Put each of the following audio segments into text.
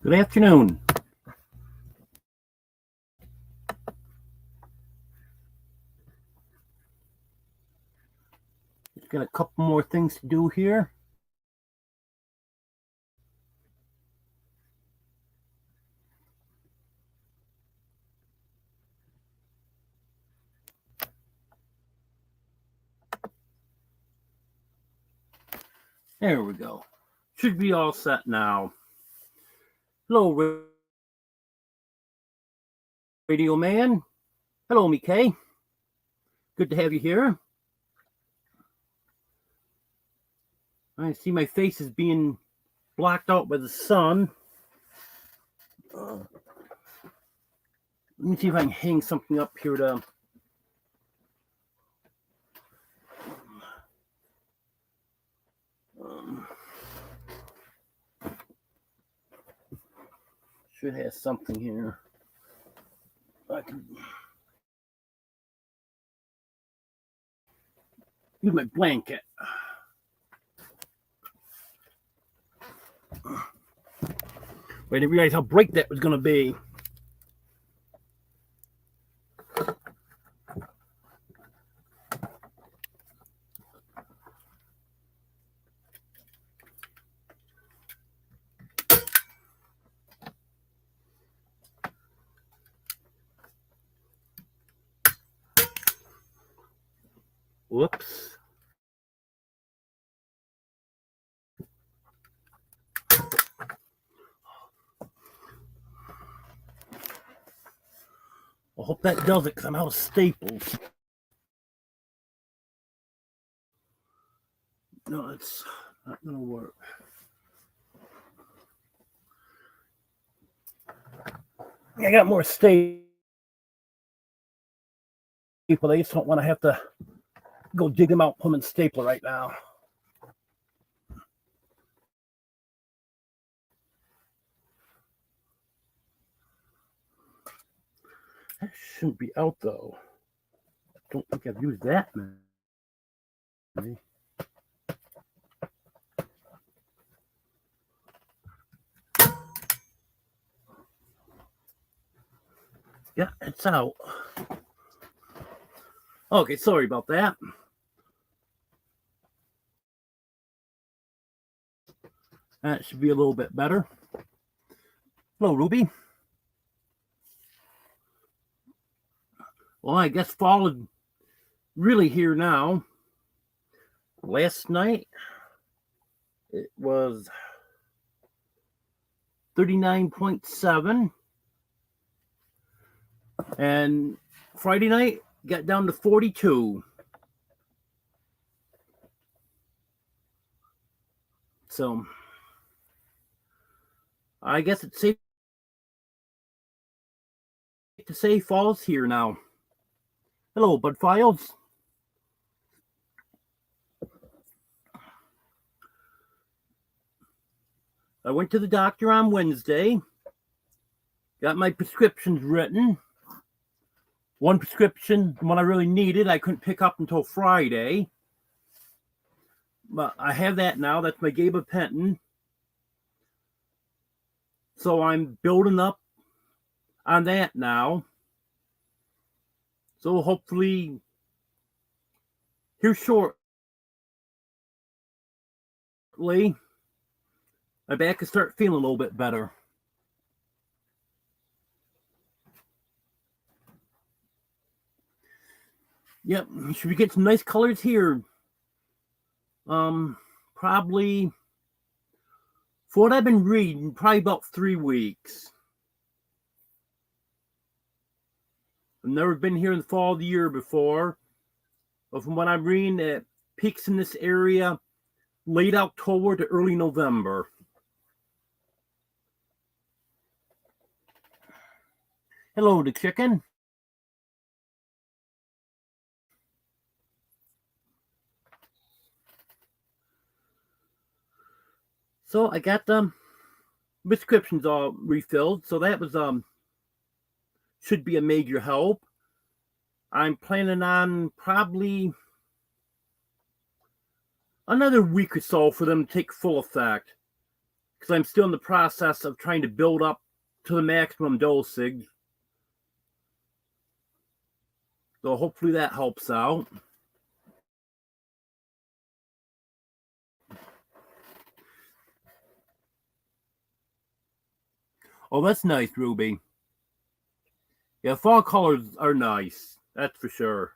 Good afternoon. Just got a couple more things to do here. There we go. Should be all set now. Hello, Radio Man. Hello, Mike. Good to have you here. I see my face is being blocked out by the sun. Let me see if I can hang something up here to... should have something here. I can use my blanket. Wait, I didn't realize how bright that was going to be. Whoops. I hope that does it because I'm out of staples. No, it's not going to work. I got more staples. I just don't want to have to go dig them out, put them in stapler right now. That shouldn't be out though. I don't think I've used that many. Yeah, it's out. Okay, sorry about that. That should be a little bit better. Hello, Ruby. Well, I guess fall is really here now. Last night, it was 39.7. And Friday night, got down to 42. So, I guess it's safe to say fall's here now. Hello, Bud Files. I went to the doctor on Wednesday. Got my prescriptions written. One prescription, the one I really needed, I couldn't pick up until Friday. But I have that now. That's my gabapentin. So I'm building up on that now. So hopefully, here shortly, my back can start feeling a little bit better. Yep, should we get some nice colors here? Probably, for what I've been reading, probably about 3 weeks. I've never been here in the fall of the year before. But from what I'm reading, it peaks in this area late October to early November. Hello, the chicken. So I got the prescriptions all refilled. So that was should be a major help. I'm planning on probably another week or so for them to take full effect. because I'm still in the process of trying to build up to the maximum dosage. So hopefully that helps out. Oh, that's nice, Ruby. Yeah, fall colors are nice. That's for sure.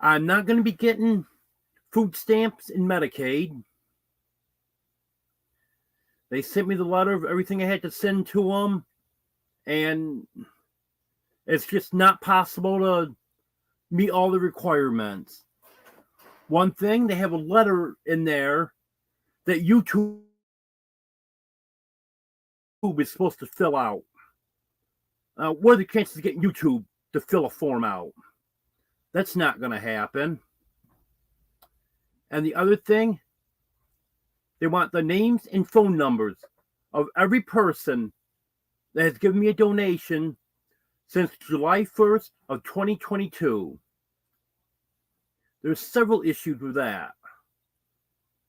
I'm not going to be getting food stamps and Medicaid. They sent me the letter of everything I had to send to them, and it's just not possible to meet all the requirements. One thing, they have a letter in there that YouTube is supposed to fill out. What are the chances of getting YouTube to fill a form out? That's not going to happen. And the other thing, they want the names and phone numbers of every person that has given me a donation since July 1st of 2022. There's several issues with that.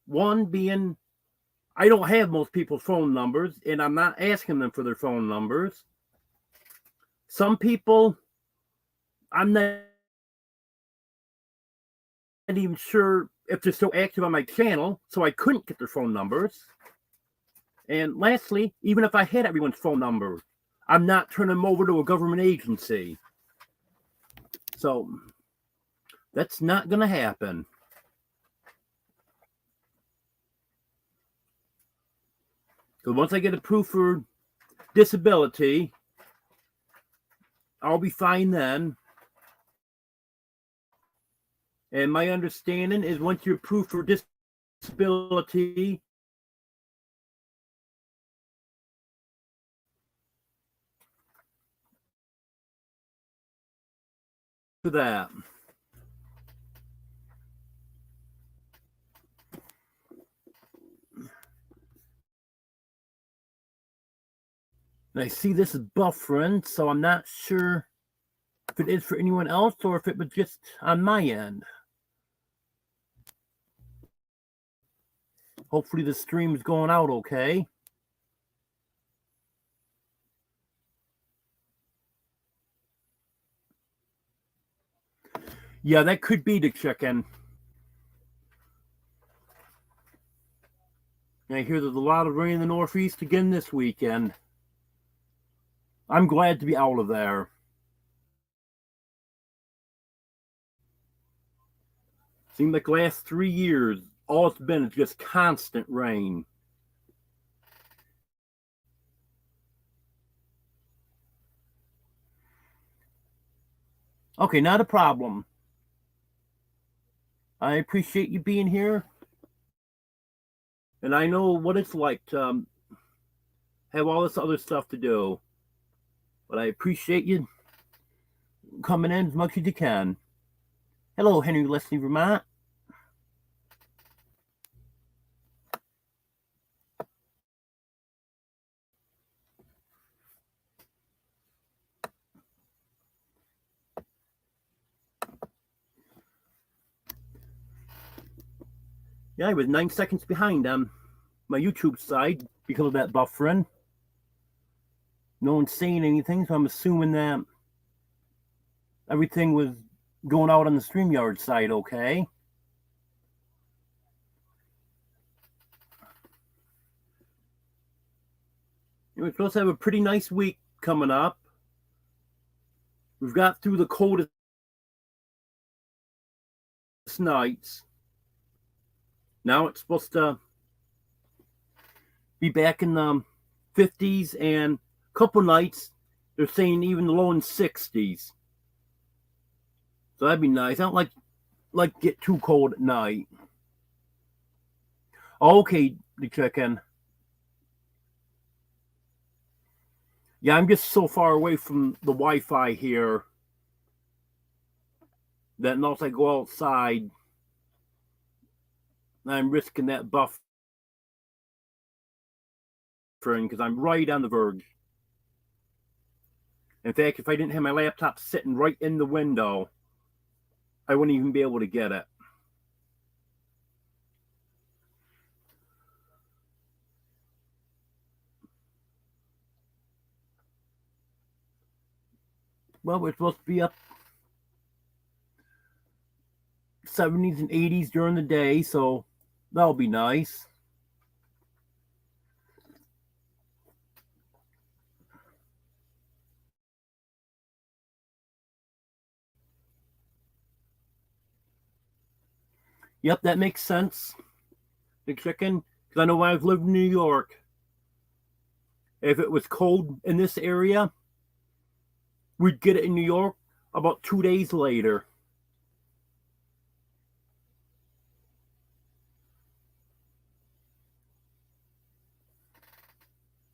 One being, I don't have most people's phone numbers, and I'm not asking them for their phone numbers. Some people, I'm not even sure if they're still active on my channel, so I couldn't get their phone numbers. And lastly, even if I had everyone's phone number, I'm not turning them over to a government agency. So that's not going to happen. Because once I get approved for disability, I'll be fine then. And my understanding is once you're approved for disability, for that. And I see this is buffering, so I'm not sure if it is for anyone else or if it was just on my end. Hopefully the stream is going out okay. Yeah, that could be the chicken. And I hear there's a lot of rain in the Northeast again this weekend. I'm glad to be out of there. Seems like the last 3 years, all it's been is just constant rain. Okay, not a problem. I appreciate you being here. And I know what it's like to have all this other stuff to do. But I appreciate you coming in as much as you can. Hello, Henry Leslie Vermont. Yeah, I was 9 seconds behind on my YouTube side because of that buffering. No one's saying anything, so I'm assuming that everything was going out on the StreamYard side okay. We're supposed to have a pretty nice week coming up. We've got through the coldest nights. Now it's supposed to be back in the 50s, and a couple nights they're saying even low in 60s. So that'd be nice. I don't like get too cold at night. Okay, the chicken. Yeah, I'm just so far away from the Wi-Fi here that unless I go outside, I'm risking that buffering because I'm right on the verge. In fact, if I didn't have my laptop sitting right in the window, I wouldn't even be able to get it. Well, we're supposed to be up 70s and 80s during the day, so that'll be nice. Yep, that makes sense. The chicken, because I know when I've lived in New York, if it was cold in this area, we'd get it in New York about 2 days later.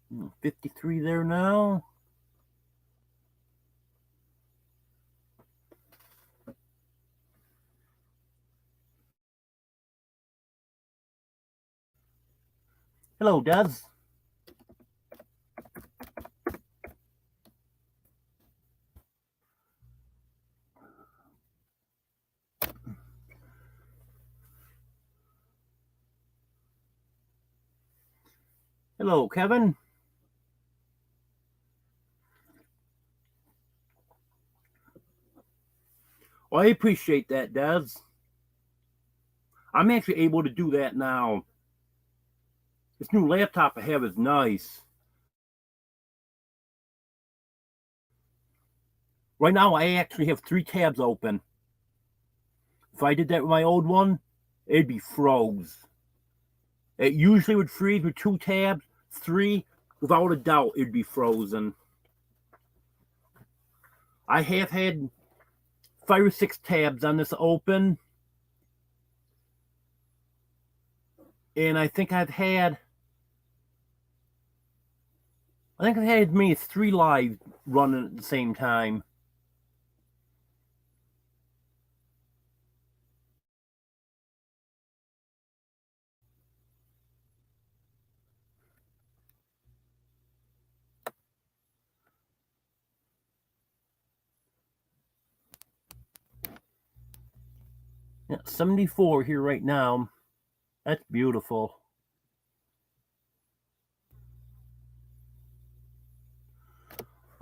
Hmm, 53 there now. Hello, Des. Hello, Kevin. Well, I appreciate that, Des. I'm actually able to do that now. This new laptop I have is nice. Right now, I actually have 3 tabs open. If I did that with my old one, it'd be froze. It usually would freeze with 2 tabs. 3, without a doubt, it'd be frozen. I have had 5 or 6 tabs on this open. And I think I've had me 3 live running at the same time. Yeah, 74 here right now. That's beautiful.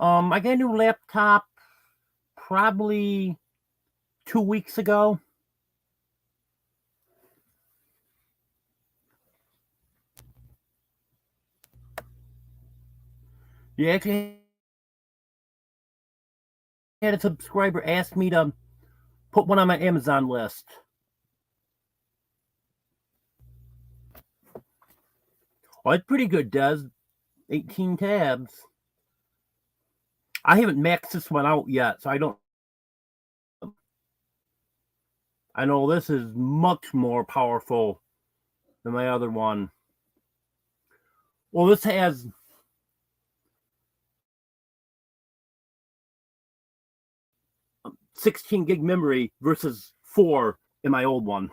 I got a new laptop probably 2 weeks ago. You actually had a subscriber ask me to put one on my Amazon list. Oh, it's pretty good, Des. 18 tabs. I haven't maxed this one out yet, so I don't. I know this is much more powerful than my other one. Well, this has 16 gig memory versus 4 in my old one.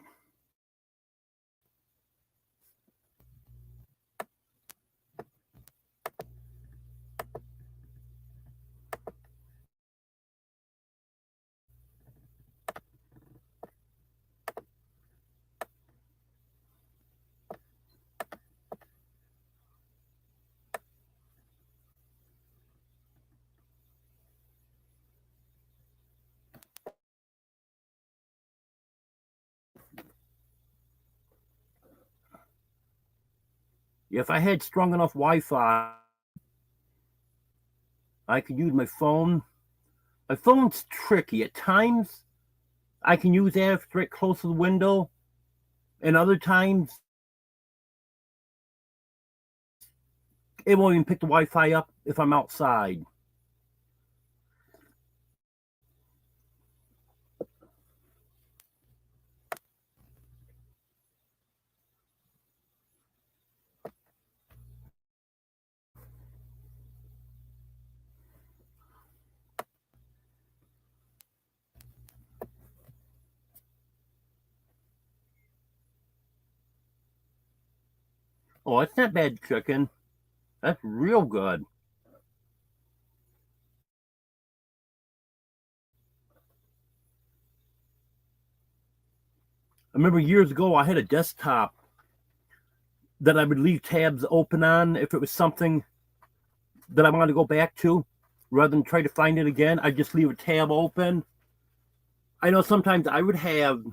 If I had strong enough Wi-Fi, I could use my phone. My phone's tricky. At times, I can use that if it's right close to the window, and other times, it won't even pick the Wi-Fi up if I'm outside. Oh, it's not bad chicken. That's real good. I remember years ago, I had a desktop that I would leave tabs open on if it was something that I wanted to go back to. Rather than try to find it again, I just leave a tab open. I know sometimes I would have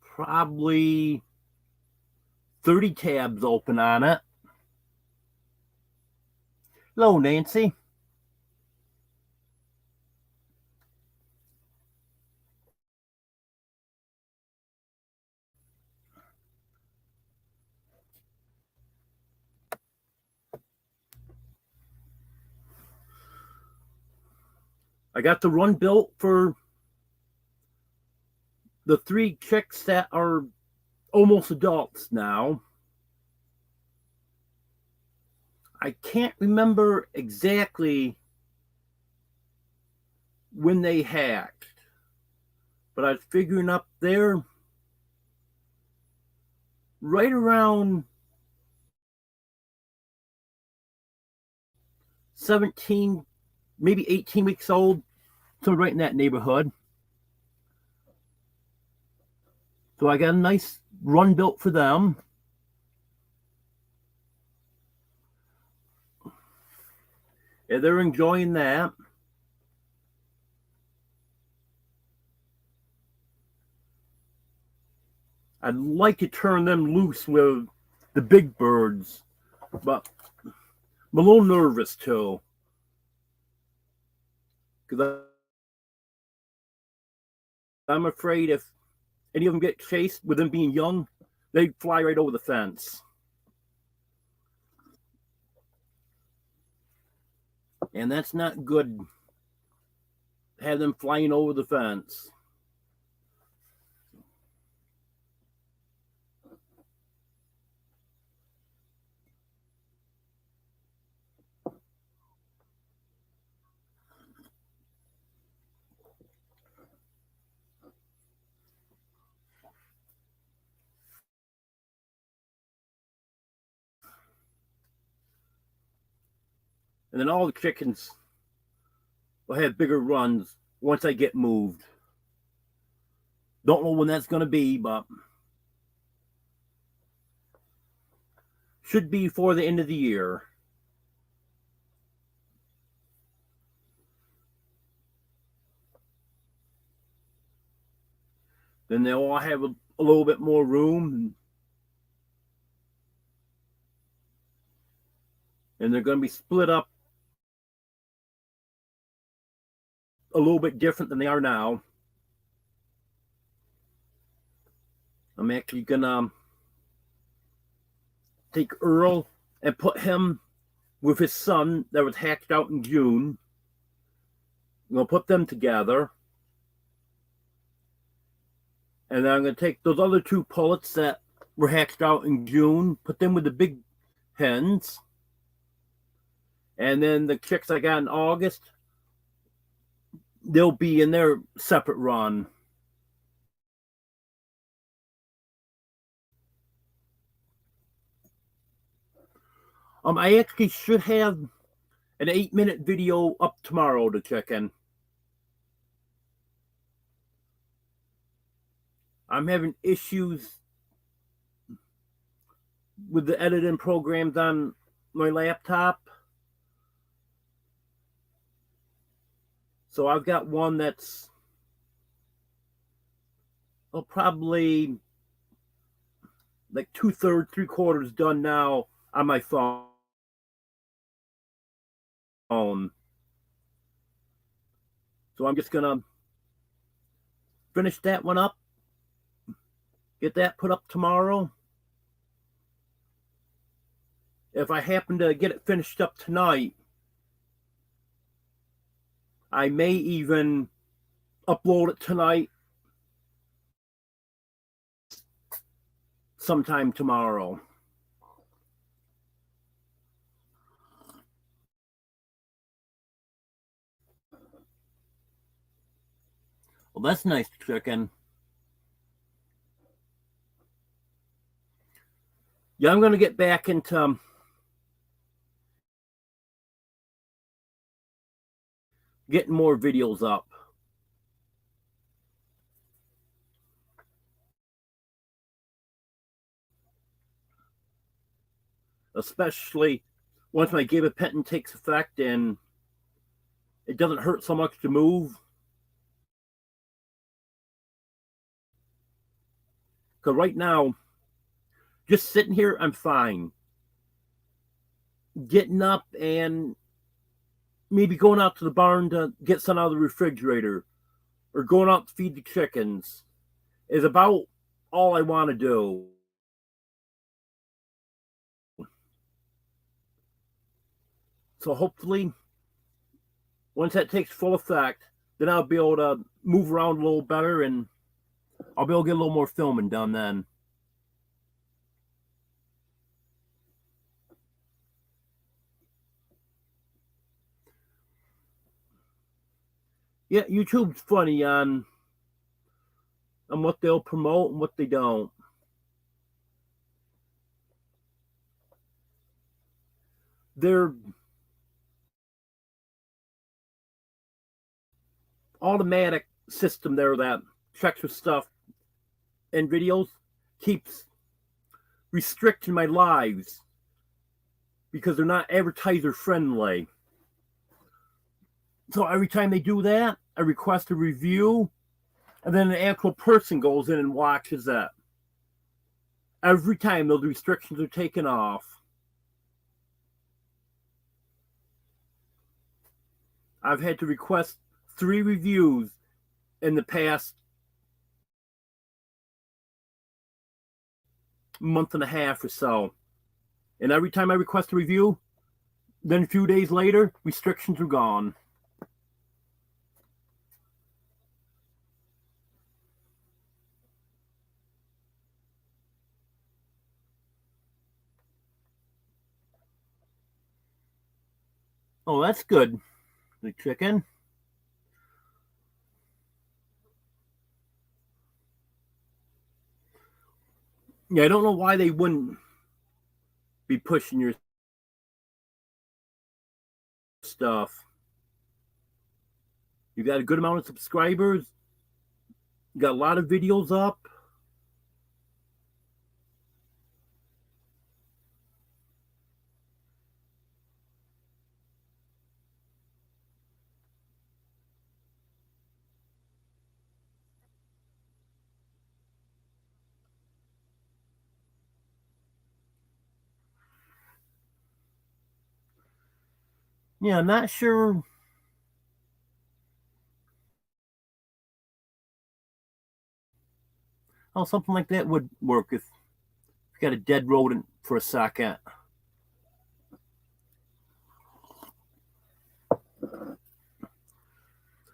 probably 30 tabs open on it. Hello, Nancy. I got the run built for the 3 chicks that are almost adults now. I can't remember exactly when they hatched, but I was figuring up there right around 17, maybe 18 weeks old, so right in that neighborhood. So I got a nice run built for them. Yeah, they're enjoying that. I'd like to turn them loose with the big birds, but I'm a little nervous too. Because I'm afraid if any of them get chased with them being young, they fly right over the fence. And that's not good. Have them flying over the fence. And then all the chickens will have bigger runs once I get moved. Don't know when that's going to be, but should be before the end of the year. Then they'll all have a little bit more room. And they're going to be split up a little bit different than they are now. I'm actually going to take Earl and put him with his son that was hatched out in June. I'm going to put them together. And then I'm going to take those other 2 pullets that were hatched out in June, put them with the big hens. And then the chicks I got in August, they'll be in their separate run. I actually should have an 8-minute video up tomorrow to check in. I'm having issues with the editing programs on my laptop. So I've got one that's probably like 2/3, 3/4 done now on my phone. So I'm just gonna finish that one up, get that put up tomorrow. If I happen to get it finished up tonight, I may even upload it tonight sometime tomorrow. Well, that's nice, chicken. Yeah, I'm going to get back into getting more videos up. Especially once my gabapentin takes effect and it doesn't hurt so much to move. Because right now, just sitting here, I'm fine. Getting up and maybe going out to the barn to get some out of the refrigerator or going out to feed the chickens is about all I want to do. So hopefully, once that takes full effect, then I'll be able to move around a little better and I'll be able to get a little more filming done then. Yeah, YouTube's funny on what they'll promote and what they don't. Their automatic system there that checks for stuff and videos keeps restricting my lives because they're not advertiser friendly. So every time they do that, I request a review, and then an actual person goes in and watches that. Every time those restrictions are taken off. I've had to request 3 reviews in the past month and a half or so. And every time I request a review, then a few days later, restrictions are gone. Oh, that's good. The chicken. Yeah, I don't know why they wouldn't be pushing your stuff. You got a good amount of subscribers. You got a lot of videos up. Yeah, I'm not sure how something like that would work if you got a dead rodent for a second.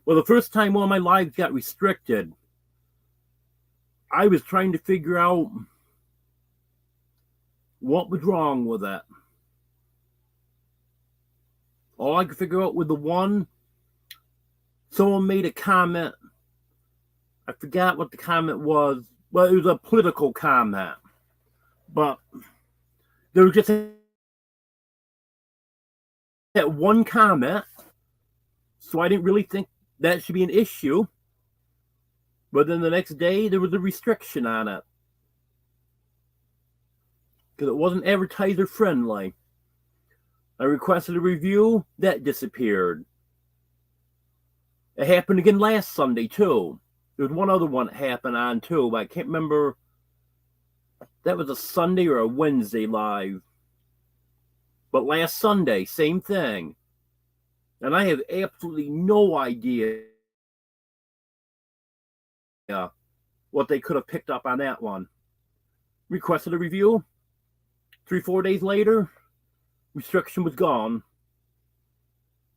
Well, the first time one of my lives got restricted, I was trying to figure out what was wrong with it. All I could figure out with the one, someone made a comment. I forgot what the comment was. Well, it was a political comment. But there was just that one comment. So I didn't really think that should be an issue. But then the next day, there was a restriction on it. Because it wasn't advertiser friendly. I requested a review, that disappeared. It happened again last Sunday, too. There was one other one that happened on, too, but I can't remember. That was a Sunday or a Wednesday live. But last Sunday, same thing. And I have absolutely no idea what they could have picked up on that one. Requested a review. 3-4 days later, restriction was gone.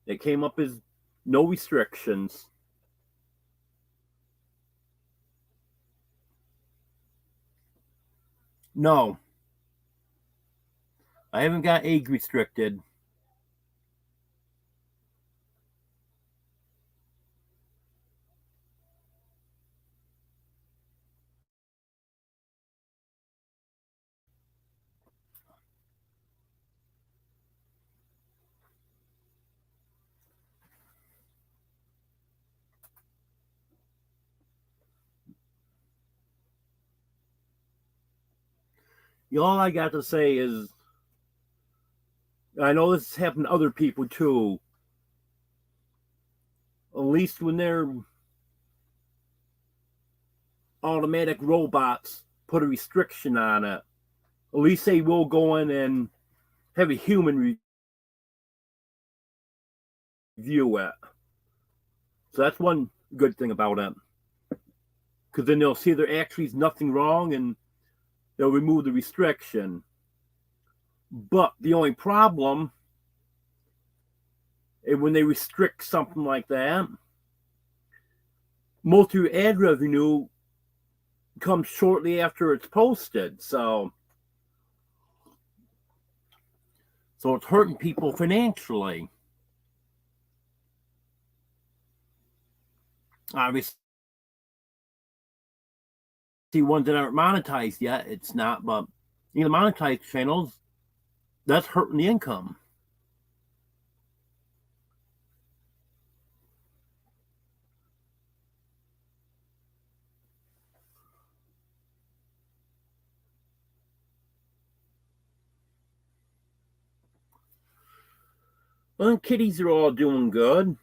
It came up as no restrictions. No. I haven't got age restricted. All I got to say is I know this has happened to other people too. At least when they're automatic robots put a restriction on it, at least they will go in and have a human review it. So that's one good thing about it. Because then they'll see there actually is nothing wrong and they'll remove the restriction. But the only problem is when they restrict something like that, most of your ad revenue comes shortly after it's posted. So it's hurting people financially. Obviously, ones that aren't monetized yet, it's not, but monetized channels, that's hurting the income. Well, kitties are all doing good.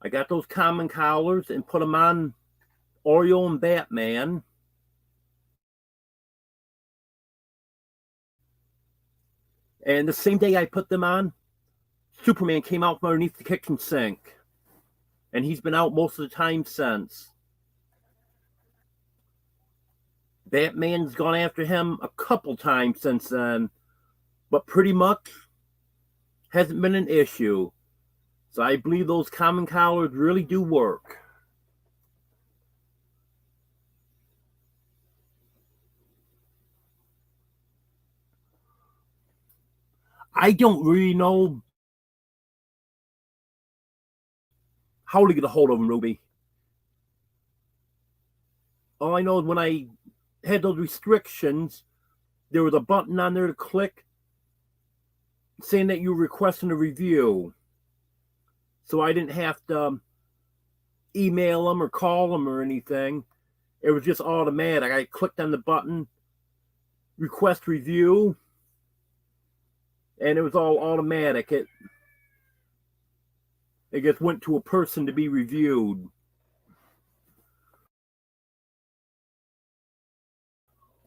I got those common collars and put them on Oreo and Batman. And the same day I put them on, Superman came out from underneath the kitchen sink. And he's been out most of the time since. Batman's gone after him a couple times since then, but pretty much hasn't been an issue. So I believe those common collars really do work. I don't really know how to get a hold of them, Ruby. All I know is when I had those restrictions, there was a button on there to click saying that you were requesting a review. So I didn't have to email them or call them or anything. It was just automatic. I clicked on the button, request review, and it was all automatic. It just went to a person to be reviewed.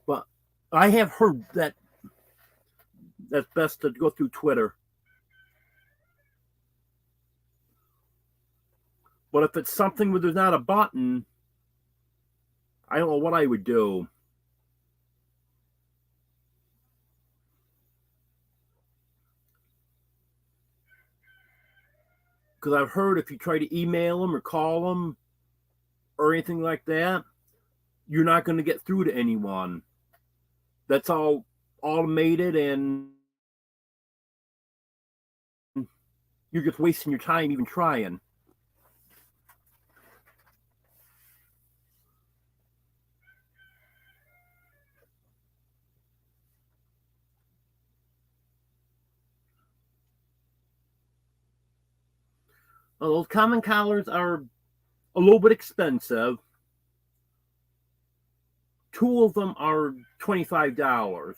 But I have heard that that's best to go through Twitter. But if it's something where there's not a button, I don't know what I would do. Because I've heard if you try to email them or call them or anything like that, you're not going to get through to anyone. That's all automated and you're just wasting your time even trying. Well, those common collars are a little bit expensive. 2 of them are $25.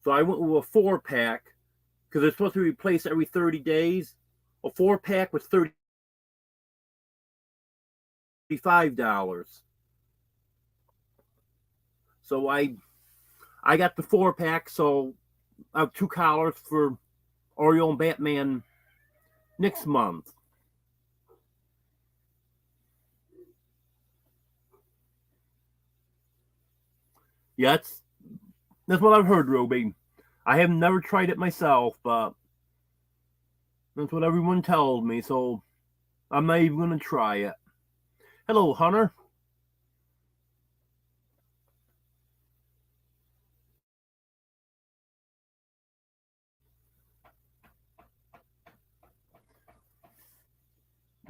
So I went with a 4-pack because they're supposed to be replaced every 30 days. A 4-pack was $35. So I got the 4-pack, so I have 2 collars for Oreo and Batman next month. Yeah, that's what I've heard, Ruby. I have never tried it myself, but that's what everyone tells me, so I'm not even going to try it. Hello, Hunter.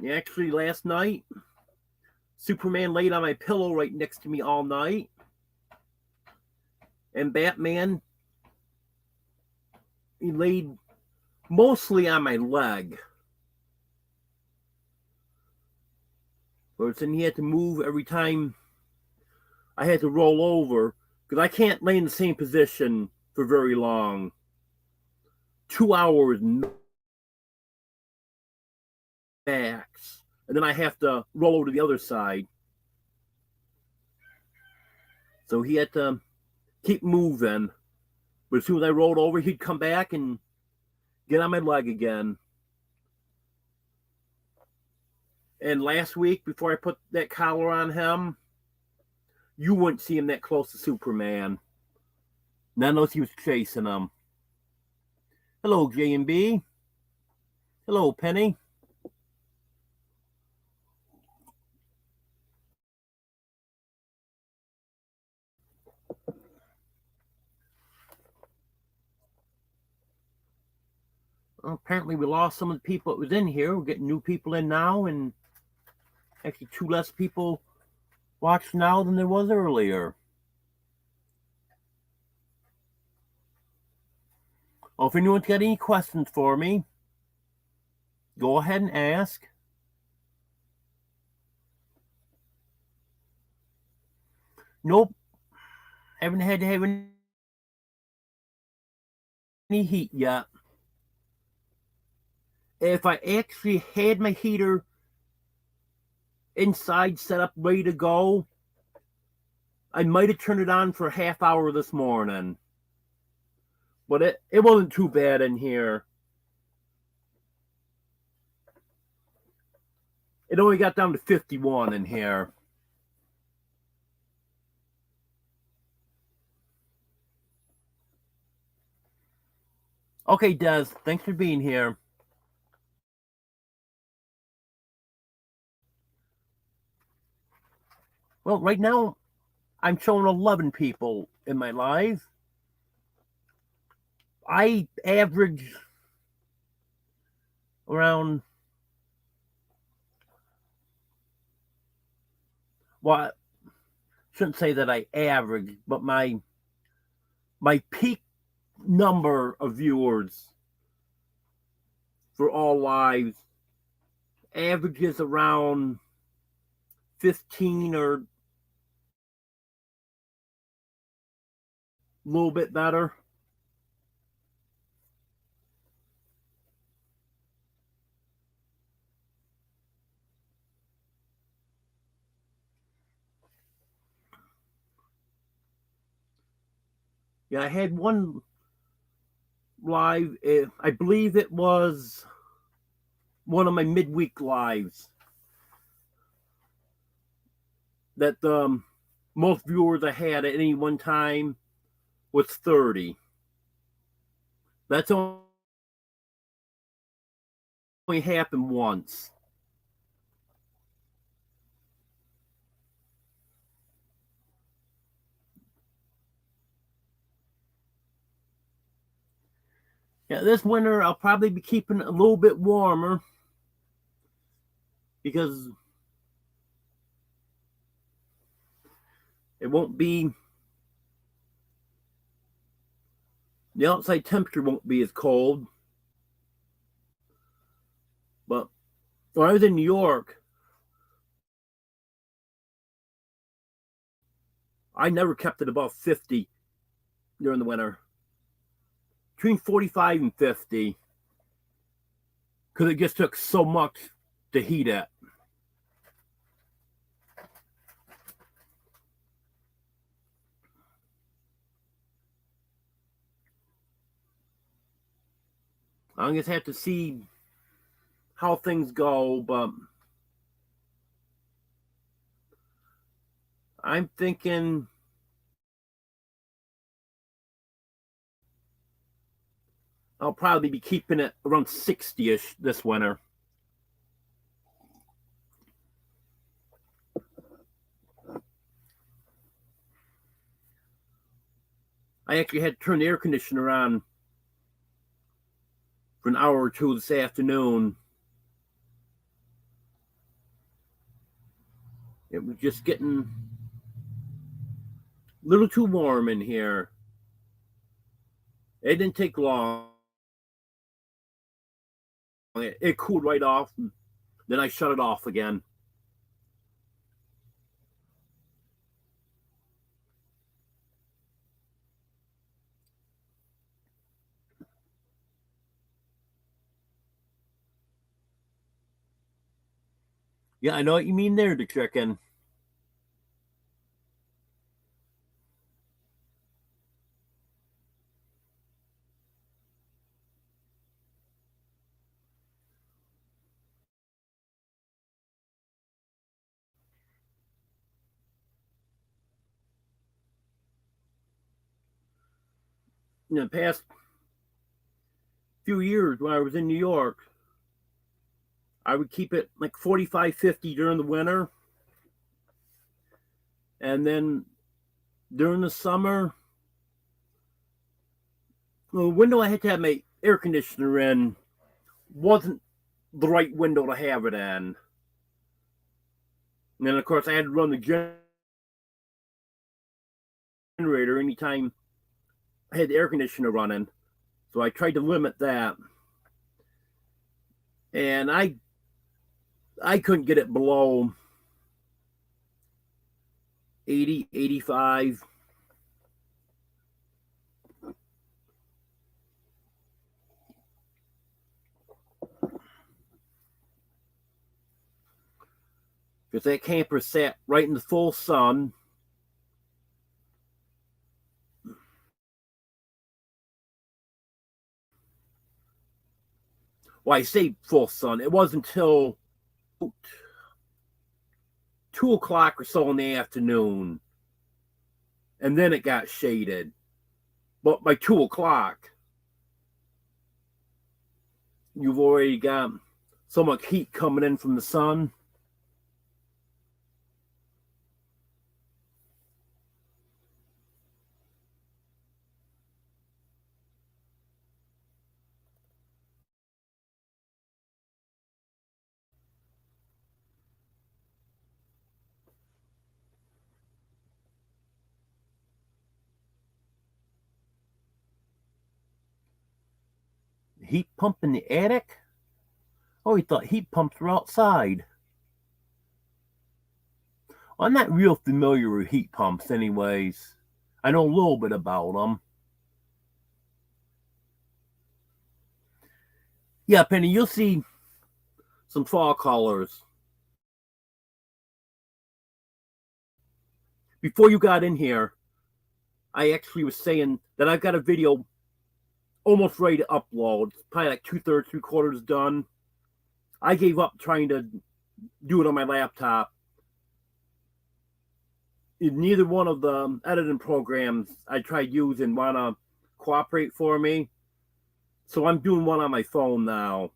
Yeah, actually, last night, Superman laid on my pillow right next to me all night. And Batman, he laid mostly on my leg. But then he had to move every time I had to roll over. because I can't lay in the same position for very long. 2 hours max. And then I have to roll over to the other side. So he had to keep moving. But as soon as I rolled over, he'd come back and get on my leg again. And last week, before I put that collar on him, you wouldn't see him that close to Superman. Not unless he was chasing him. Hello, J&B. Hello, Penny. Well, apparently we lost some of the people that was in here. We're getting new people in now, and actually 2 less people watch now than there was earlier. Oh, if anyone's got any questions for me, go ahead and ask. Nope. Haven't had to have any heat yet. If I actually had my heater inside set up ready to go, I might have turned it on for a half hour this morning. But it wasn't too bad in here. It only got down to 51 in here. Okay, Des, thanks for being here. Well, right now, I'm showing 11 people in my live. I average around, well, I shouldn't say that I average, but my peak number of viewers for all lives averages around 15 or a little bit better. Yeah, I had one live, I believe it was one of my midweek lives, that the most viewers I had at any one time was 30. That's only happened once. Yeah, this winter I'll probably be keeping it a little bit warmer because it won't be, the outside temperature won't be as cold. But when I was in New York, I never kept it above 50 during the winter. Between 45 and 50. Because it just took so much to heat it. I'm going to have to see how things go, but I'm thinking I'll probably be keeping it around 60-ish this winter. I actually had to turn the air conditioner on for an hour or two this afternoon. It was just getting a little too warm in here. It didn't take long. It cooled right off. Then I shut it off again. Yeah, I know what you mean there, the chicken. In the past few years when I was in New York, I would keep it like 45, 50 during the winter. And then during the summer, the window I had to have my air conditioner in wasn't the right window to have it in. And then, of course, I had to run the generator anytime I had the air conditioner running. So I tried to limit that. And I couldn't get it below 80, 85. Because that camper sat right in the full sun. Well, I say full sun. It wasn't until 2 o'clock or so in the afternoon, and then it got shaded. But by 2 o'clock, you've already got so much heat coming in from the sun. Heat pump in the attic? Oh, he thought heat pumps were outside. I'm not real familiar with heat pumps, anyways. I know a little bit about them. Yeah, Penny, you'll see some fall colors. Before you got in here, I actually was saying that I've got a video almost ready to upload. It's probably like 2/3, 3/4 done. I gave up trying to do it on my laptop. Neither one of the editing programs I tried using want to cooperate for me. So I'm doing one on my phone now.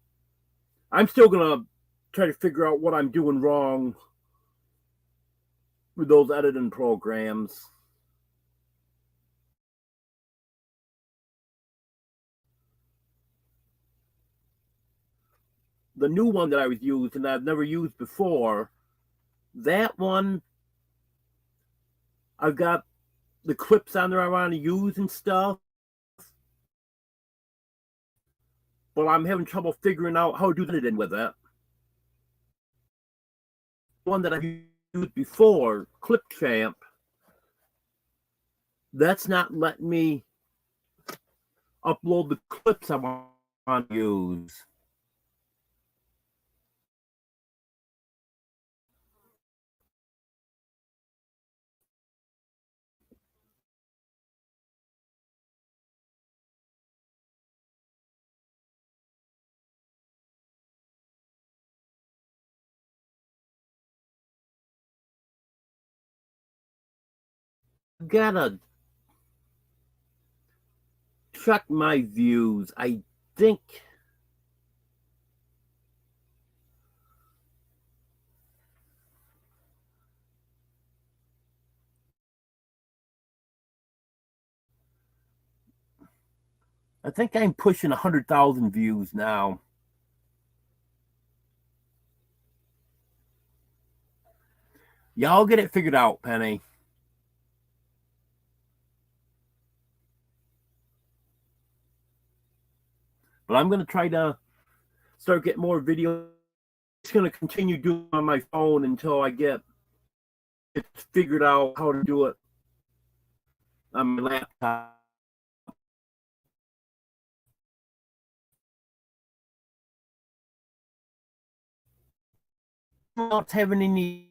I'm still going to try to figure out what I'm doing wrong with those editing programs. The new one that I was using that I've never used before, that one, I've got the clips on there I want to use and stuff, but I'm having trouble figuring out how to do the editing with it. One that I've used before, Clipchamp, that's not letting me upload the clips I want to use. I've gotta check my views. Think I think I'm pushing 100,000 views now. Yeah, I'll get it figured out, Penny. But I'm gonna try to start getting more videos. It's gonna continue doing on my phone until I get it figured out how to do it on my laptop. else have any need.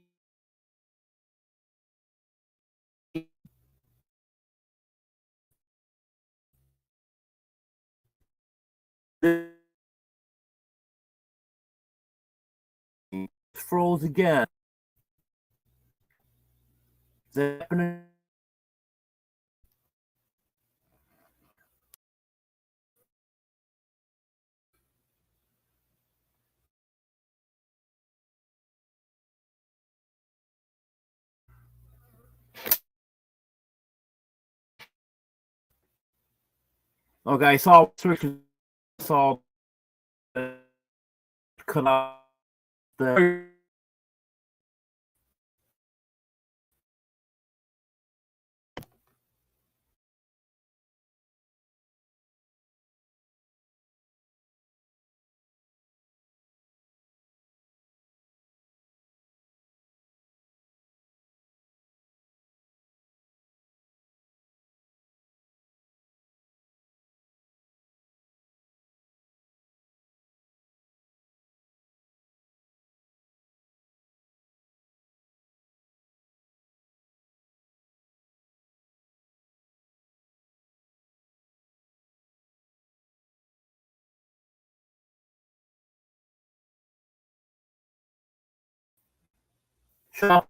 Froze again. Is that happening? Okay, I saw cut off the. Shop.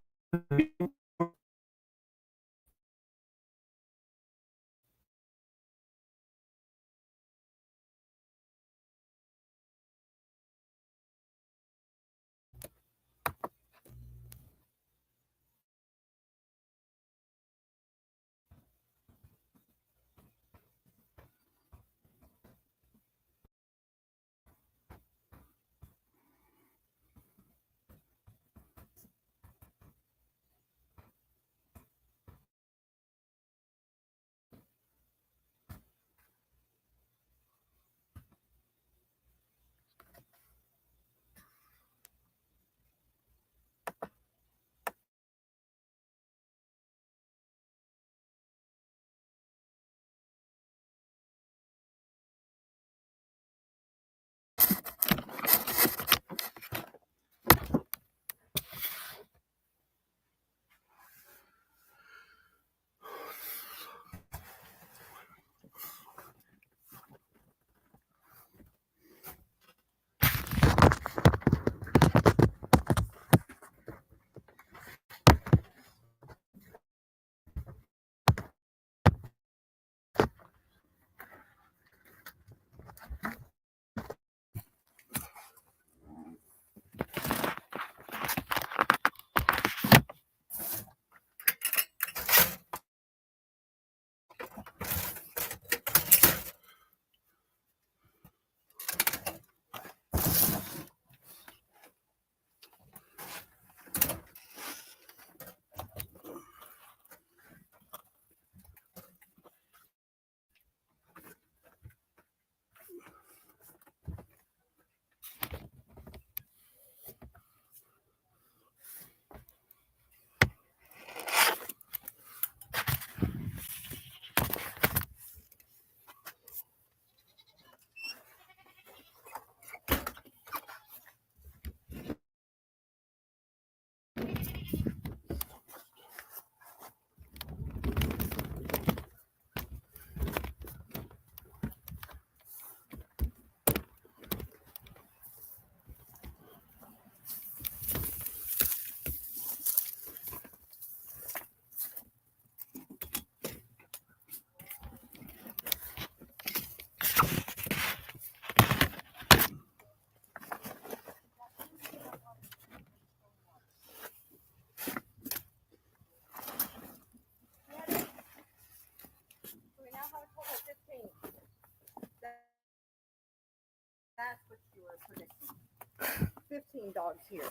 That's what you were predicting. 15 dogs here.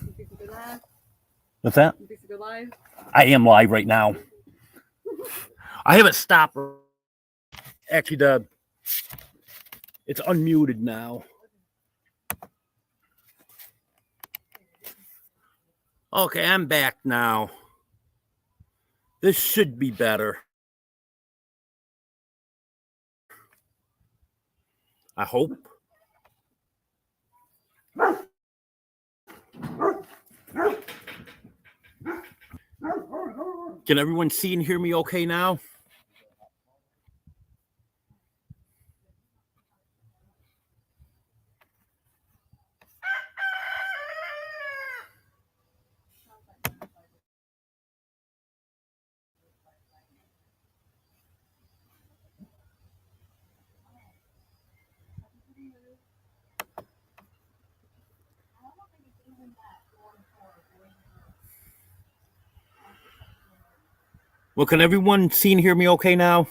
You think you go live? What's that? You think you go live? I am live right now. I haven't stopped. Actually, it's unmuted now. Okay, I'm back now. This should be better. I hope. Can everyone see and hear me okay now? Well, can everyone see and hear me okay now?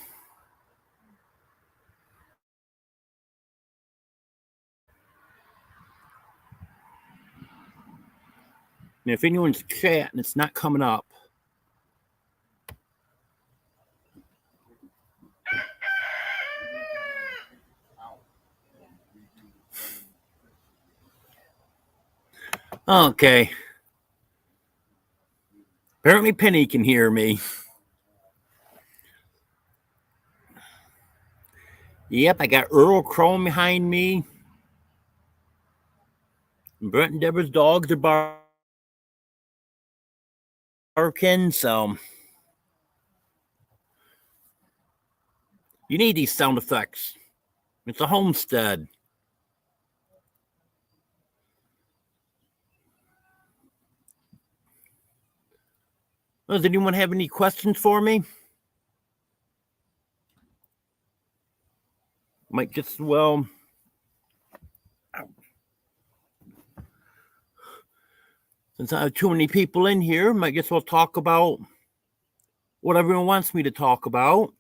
And if anyone's chatting, it's not coming up. Okay. Apparently Penny can hear me. Yep, I got Earl Chrome behind me. And Brent and Deborah's dogs are barking, so you need these sound effects. It's a homestead. Well, does anyone have any questions for me? Might just, well, since I have too many people in here, might guess we'll talk about what everyone wants me to talk about.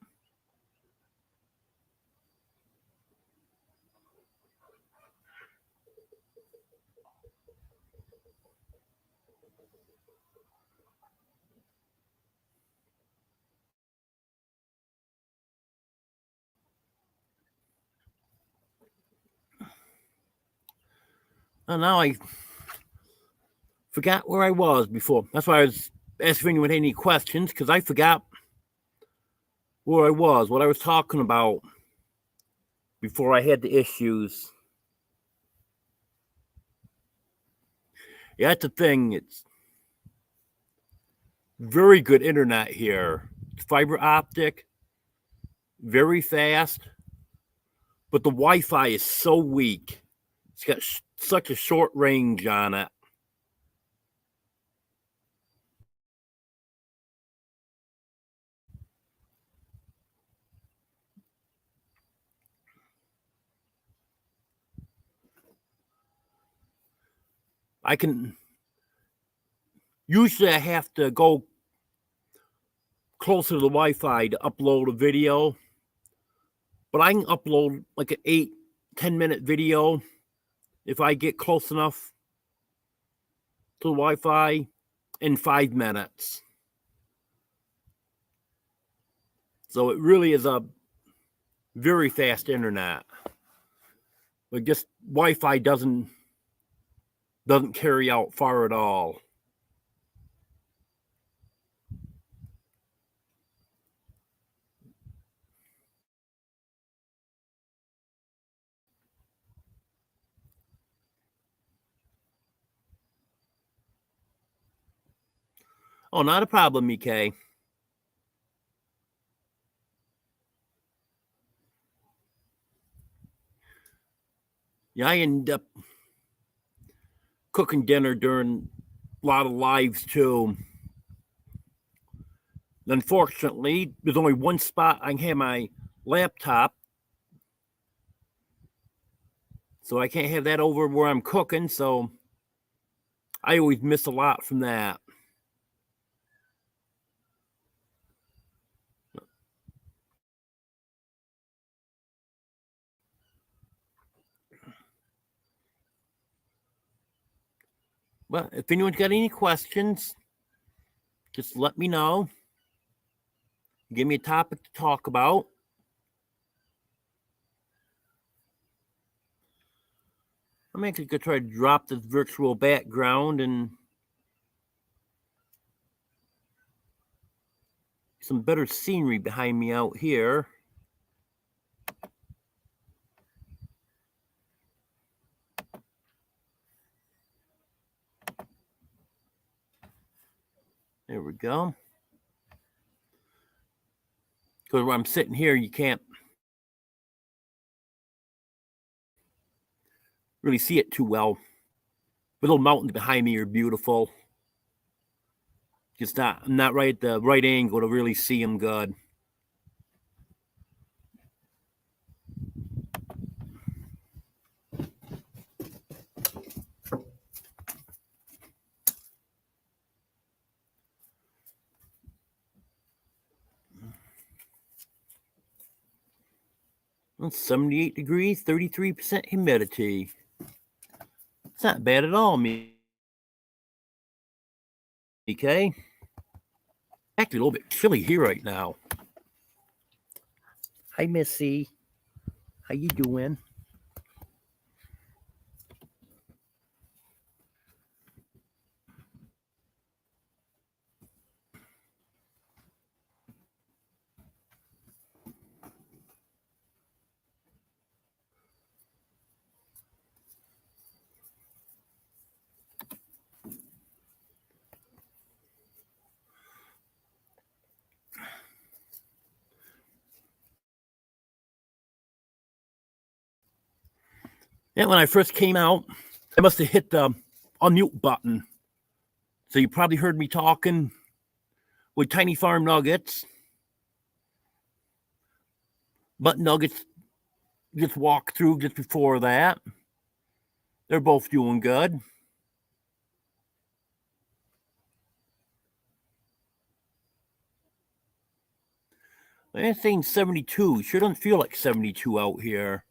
And now I forgot where I was before. That's why I was asking if anyone had any questions, because I forgot where I was, what I was talking about before I had the issues. Yeah, that's the thing. It's very good internet here. It's fiber optic, very fast, but the Wi-Fi is so weak. It's got such a short range on it. Usually I have to go closer to the Wi-Fi to upload a video, but I can upload like an 8-10 minute video if I get close enough to the Wi-Fi in 5 minutes. So it really is a very fast internet. Like, just Wi-Fi doesn't carry out far at all. Oh, not a problem, EK. Yeah, I end up cooking dinner during a lot of lives too. Unfortunately, there's only one spot I can have my laptop, so I can't have that over where I'm cooking, so I always miss a lot from that. But if anyone's got any questions, just let me know. Give me a topic to talk about. I'm actually going to try to drop this virtual background and some better scenery behind me out here. There we go. Because when I'm sitting here, you can't really see it too well. The little mountains behind me are beautiful. Just I'm not right at the right angle to really see them good. Well, 78 degrees, 33% humidity. It's not bad at all, me. Okay. Actually, a little bit chilly here right now. Hi, Missy. How you doing? Yeah, when I first came out, I must have hit the unmute button. So you probably heard me talking with Tiny Farm Nuggets. But Nuggets just walked through just before that. They're both doing good. It's saying 72. Sure doesn't feel like 72 out here.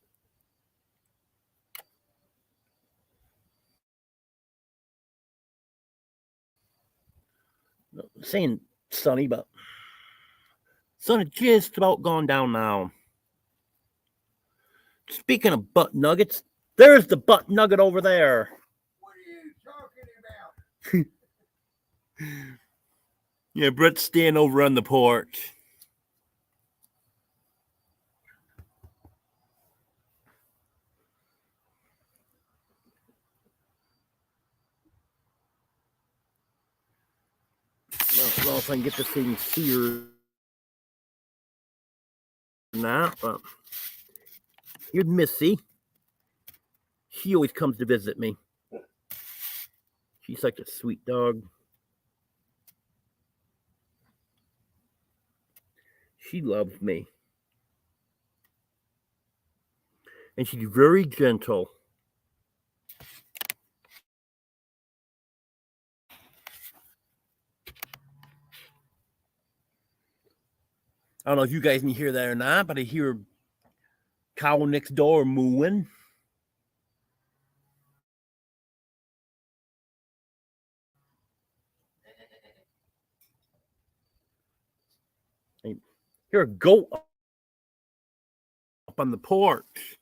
Saying sunny, but sun is just about gone down now. Speaking of butt nuggets, there's the butt nugget over there. What are you talking about? Yeah, Brett's standing over on the porch. I don't know if I can get this thing seared or not, but here's Missy. She always comes to visit me. She's such a sweet dog. She loves me. And she's very gentle. I don't know if you guys can hear that or not, but I hear a cow next door mooing. I hear a goat up on the porch.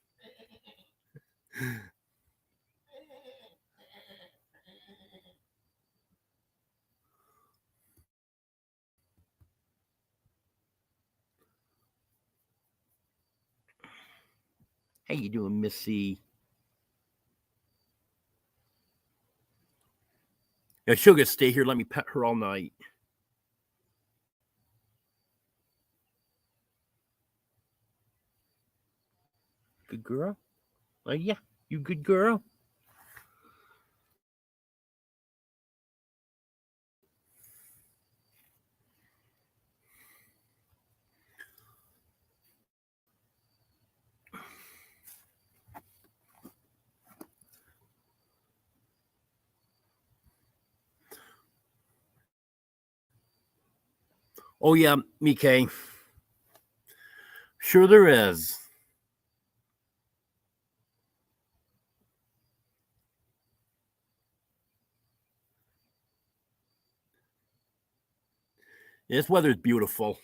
How you doing, Missy? Yeah, she'll just stay here. Let me pet her all night. Good girl. Oh yeah, you good girl. Oh yeah, Mike. Sure there is. This weather's beautiful.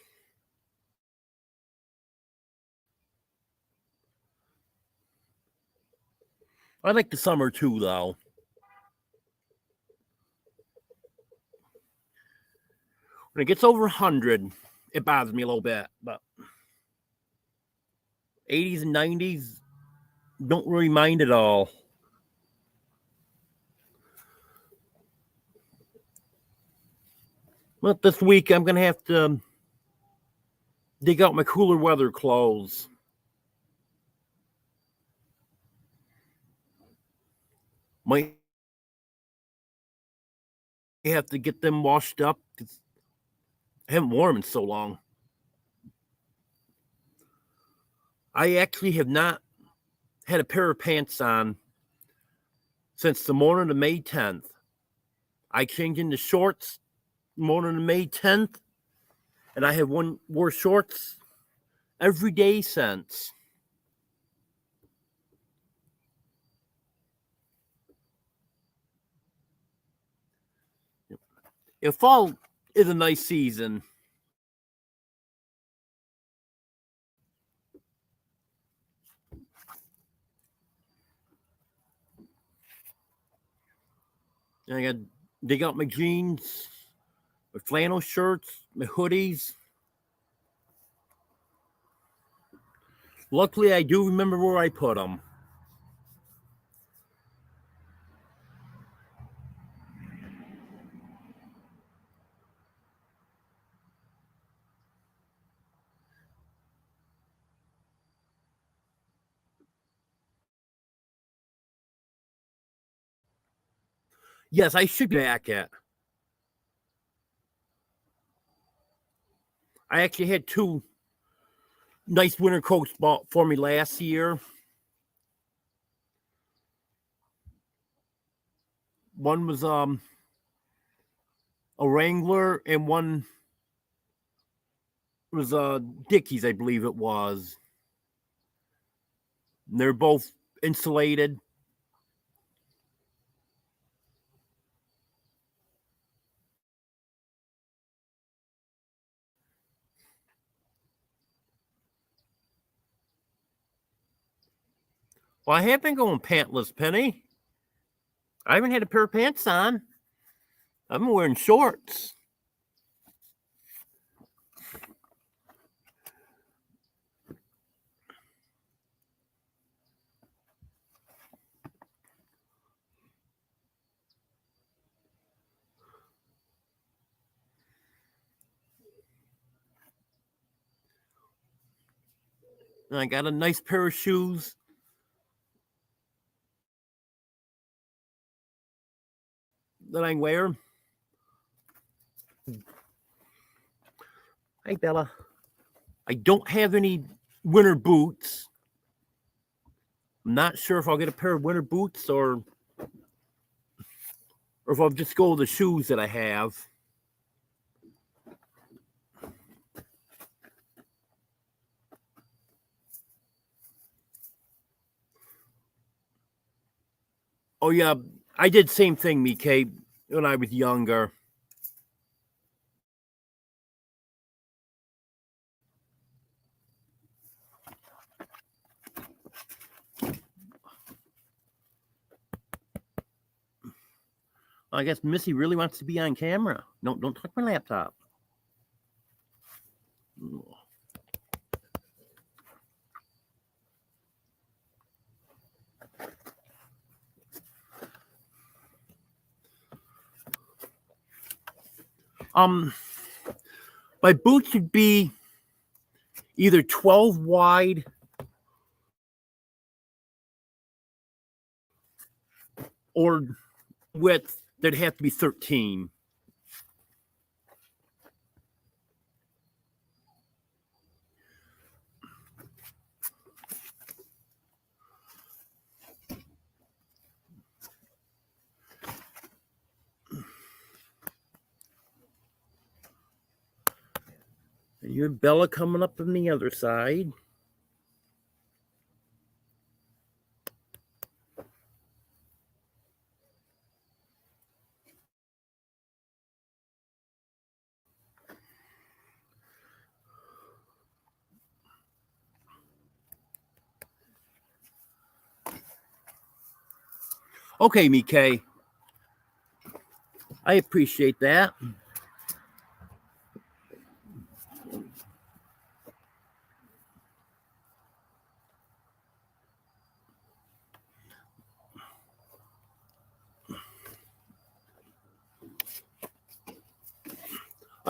I like the summer too, though. When it gets over 100, it bothers me a little bit. But 80s and 90s don't really mind at all. Well, this week I'm going to have to dig out my cooler weather clothes. Might have to get them washed up. I haven't worn them in so long. I actually have not had a pair of pants on since the morning of May 10th. I changed into shorts morning of May 10th, and I have wore shorts every day since. If fall is a nice season. And I got to dig out my jeans, my flannel shirts, my hoodies. Luckily, I do remember where I put them. Yes, I should be back at. I actually had 2 nice winter coats bought for me last year. One was a Wrangler, and one was Dickies, I believe it was. And they're both insulated. Well, I have been going pantless, Penny. I haven't had a pair of pants on. I've been wearing shorts. And I got a nice pair of shoes that I wear. Hey, Bella. I don't have any winter boots. I'm not sure if I'll get a pair of winter boots or if I'll just go with the shoes that I have. Oh, yeah. I did same thing, Mike, when I was younger. I guess Missy really wants to be on camera. Don't touch my laptop. My boots should be either 12 wide or width, they'd have to be 13. And you have Bella coming up on the other side. Okay, Mike. I appreciate that.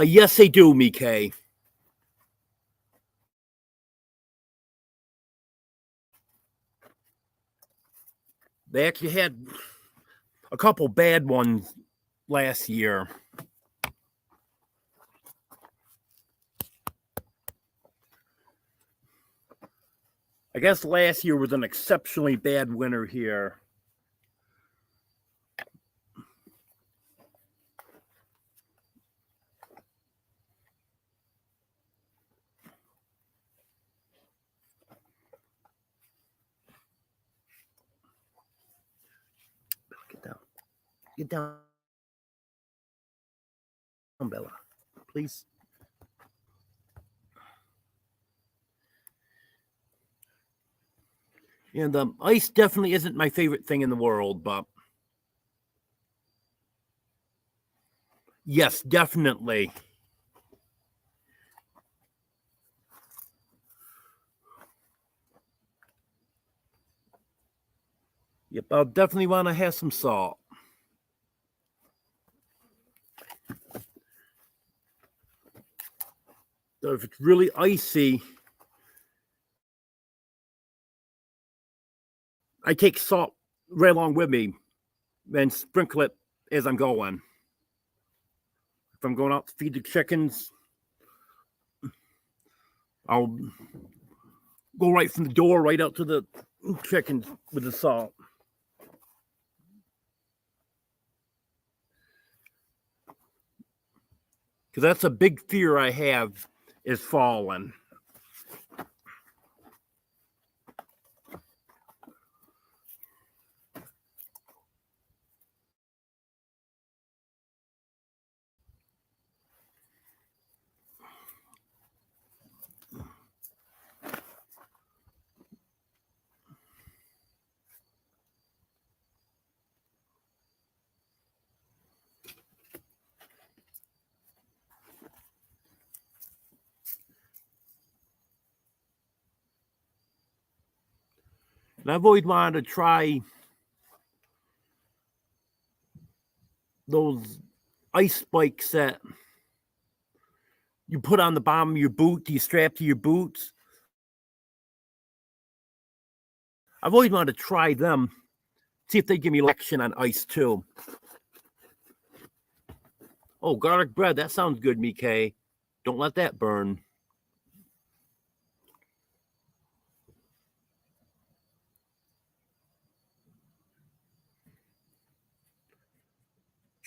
Yes, they do, Mike. They actually had a couple bad ones last year. I guess last year was an exceptionally bad winter here. Get down. Get down, Bella, please. And ice definitely isn't my favorite thing in the world, but yes, definitely. Yep, I'll definitely want to have some salt. So if it's really icy, I take salt right along with me and sprinkle it as I'm going. If I'm going out to feed the chickens, I'll go right from the door right out to the chickens with the salt. Because that's a big fear I have, is falling. And I've always wanted to try those ice spikes that you put on the bottom of your boot, you strap to your boots. I've always wanted to try them, see if they give me action on ice too. Oh, garlic bread, that sounds good, Mike. Don't let that burn.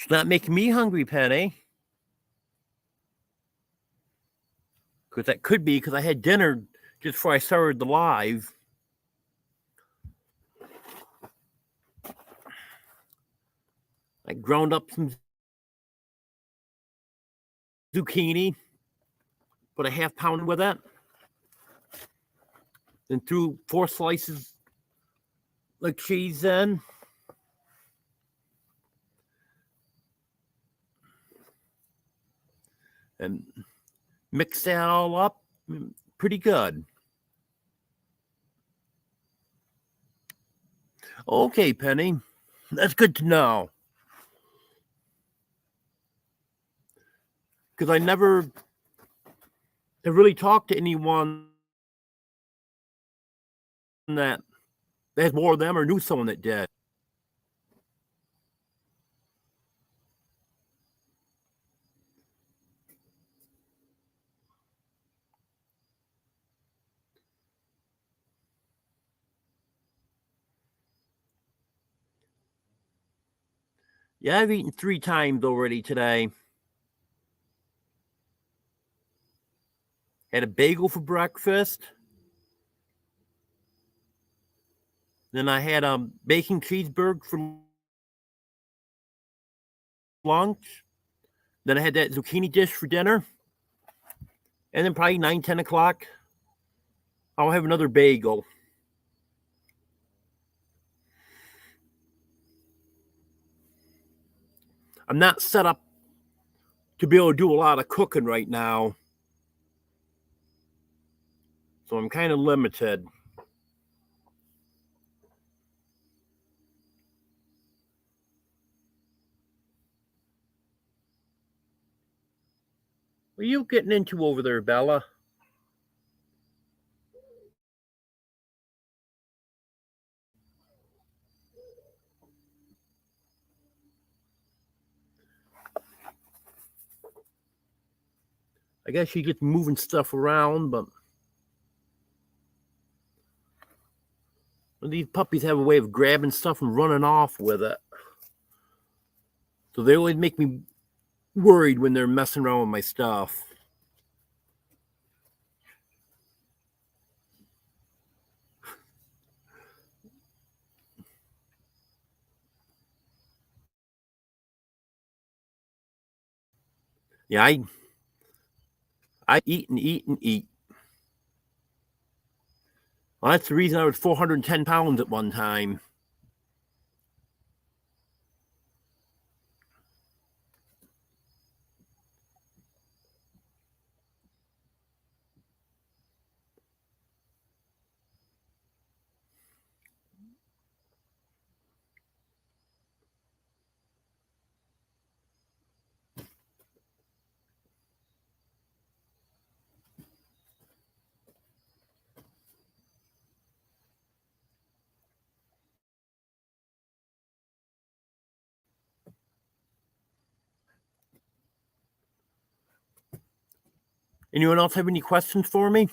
It's not making me hungry, Penny. Because that could be because I had dinner just before I started the live. I ground up some zucchini, put a half pound with it, then threw 4 slices of cheese in. And mix that all up. Pretty good. Okay, Penny. That's good to know. Because I never have really talked to anyone that had more of them or knew someone that did. Yeah, I've eaten 3 times already today. Had a bagel for breakfast. Then I had a bacon cheeseburger for lunch. Then I had that zucchini dish for dinner. And then probably 9, 10 o'clock, I'll have another bagel. I'm not set up to be able to do a lot of cooking right now. So I'm kind of limited. What are you getting into over there, Bella? I guess she gets moving stuff around, but these puppies have a way of grabbing stuff and running off with it. So they always make me worried when they're messing around with my stuff. Yeah, I eat and eat and eat. Well, that's the reason I was 410 pounds at one time. Anyone else have any questions for me?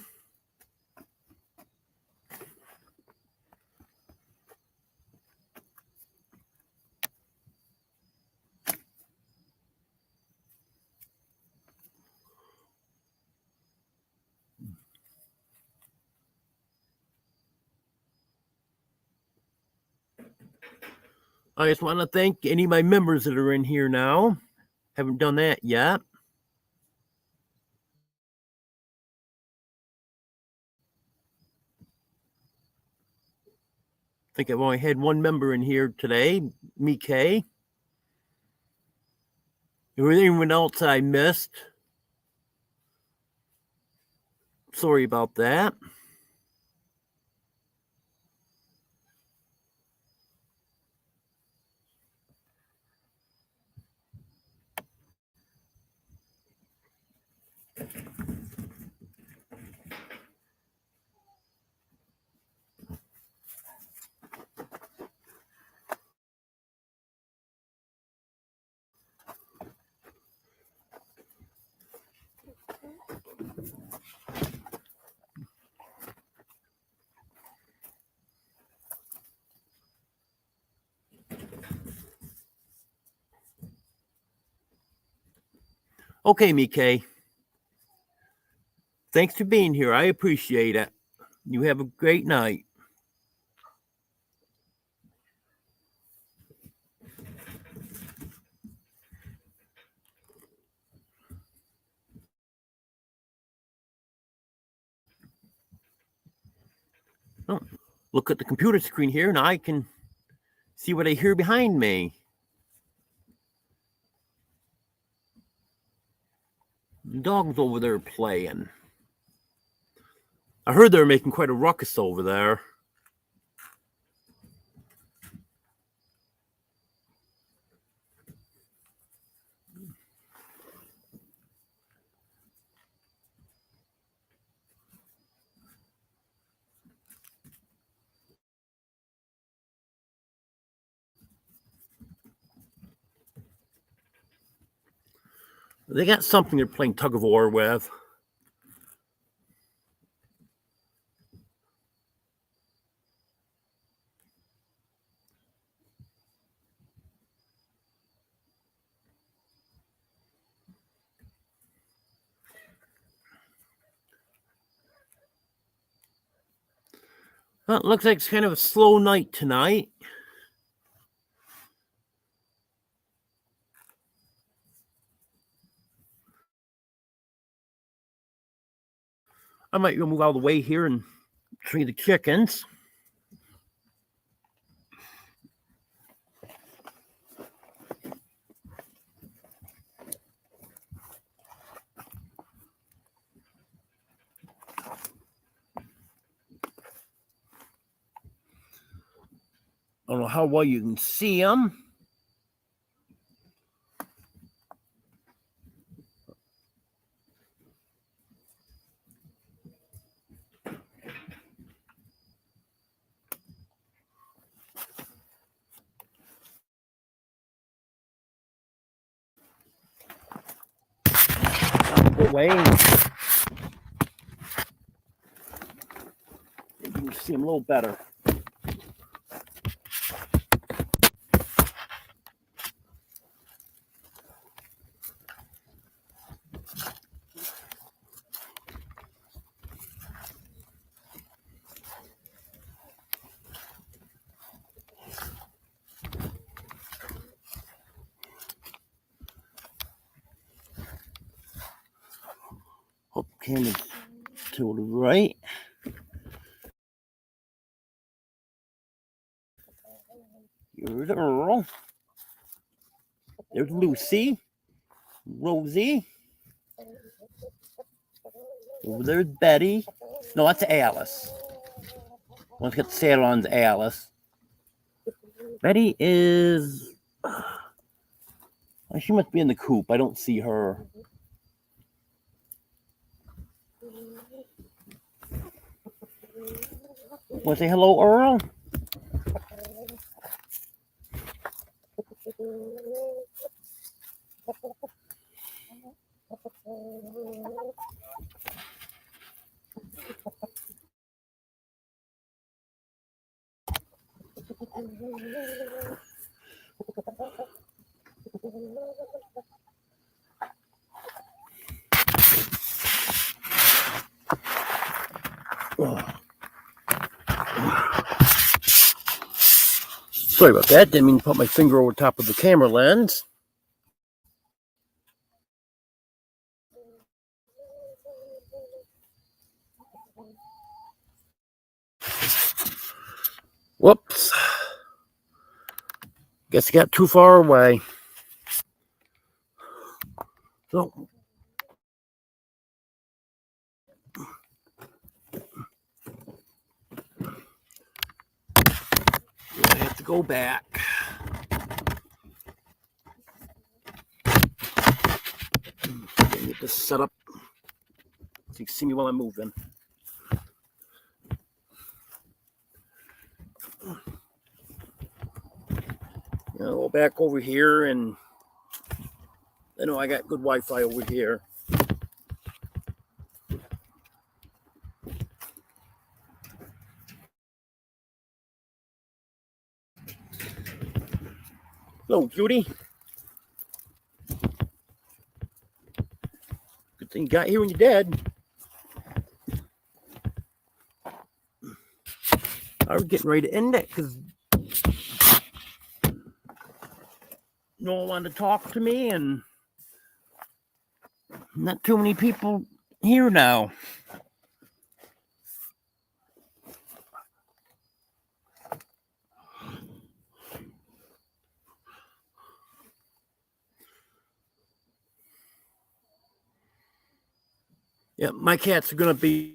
I just want to thank any of my members that are in here now. Haven't done that yet. I think I've only had one member in here today, me, Kay. If there was anyone else I missed, sorry about that. Okay, Mike. Thanks for being here. I appreciate it. You have a great night. Oh, look at the computer screen here, and I can see what I hear behind me. The dog's over there playing. I heard they were making quite a ruckus over there. They got something they're playing tug of war with. Well, it looks like it's kind of a slow night tonight. I might go move out of the way here and tree the chickens. I don't know how well you can see them. that way. You can see them a little better. Hope camera's tilted right. Here's Earl. There's Lucy. Rosie. Over there's Betty. No, that's Alice. Let's get the salon's Alice. Betty is. She must be in the coop. I don't see her. Want to say hello, Earl? Sorry about that. Didn't mean to put my finger over top of the camera lens. Whoops. Guess I got too far away. So I have to go back. Get this set up so you can see me while I'm moving. I'll go back over here, and I know I got good Wi-Fi over here. Hello, Judy. Good thing you got here when you're dead. I was getting ready to end it because no one wanted to talk to me, and not too many people here now. Yeah, my cats are going to be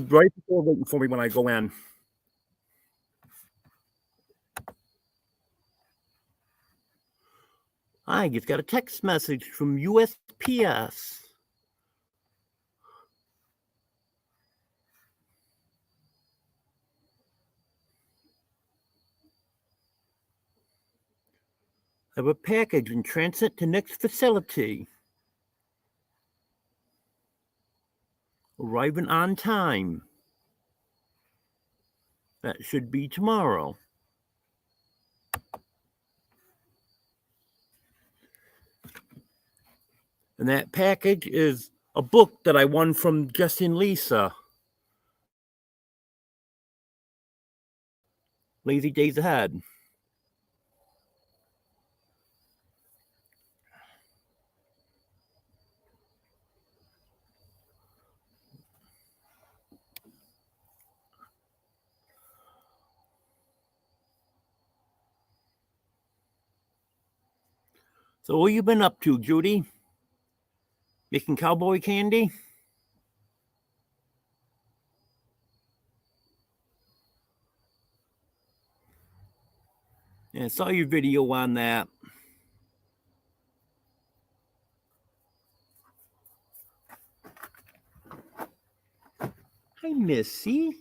right before waiting for me when I go in. I just got a text message from USPS. I have a package in transit to next facility. Arriving on time. That should be tomorrow. And that package is a book that I won from Jesse and Lisa. Lazy Days Ahead. So what you been up to, Judy? Making cowboy candy? Yeah, I saw your video on that. Hi, Missy.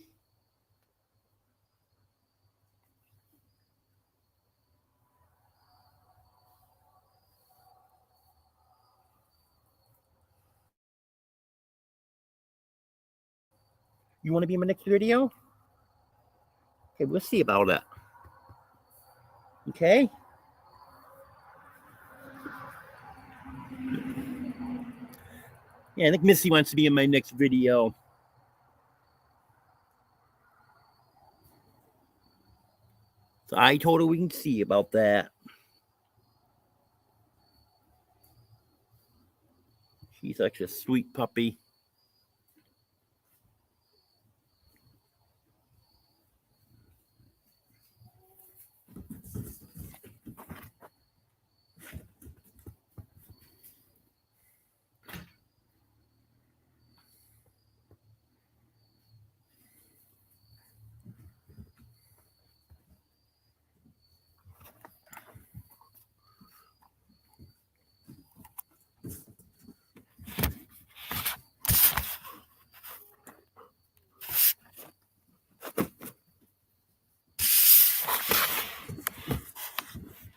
You want to be in my next video? Okay, we'll see about it. Okay? Yeah, I think Missy wants to be in my next video. So I told her we can see about that. She's such a sweet puppy.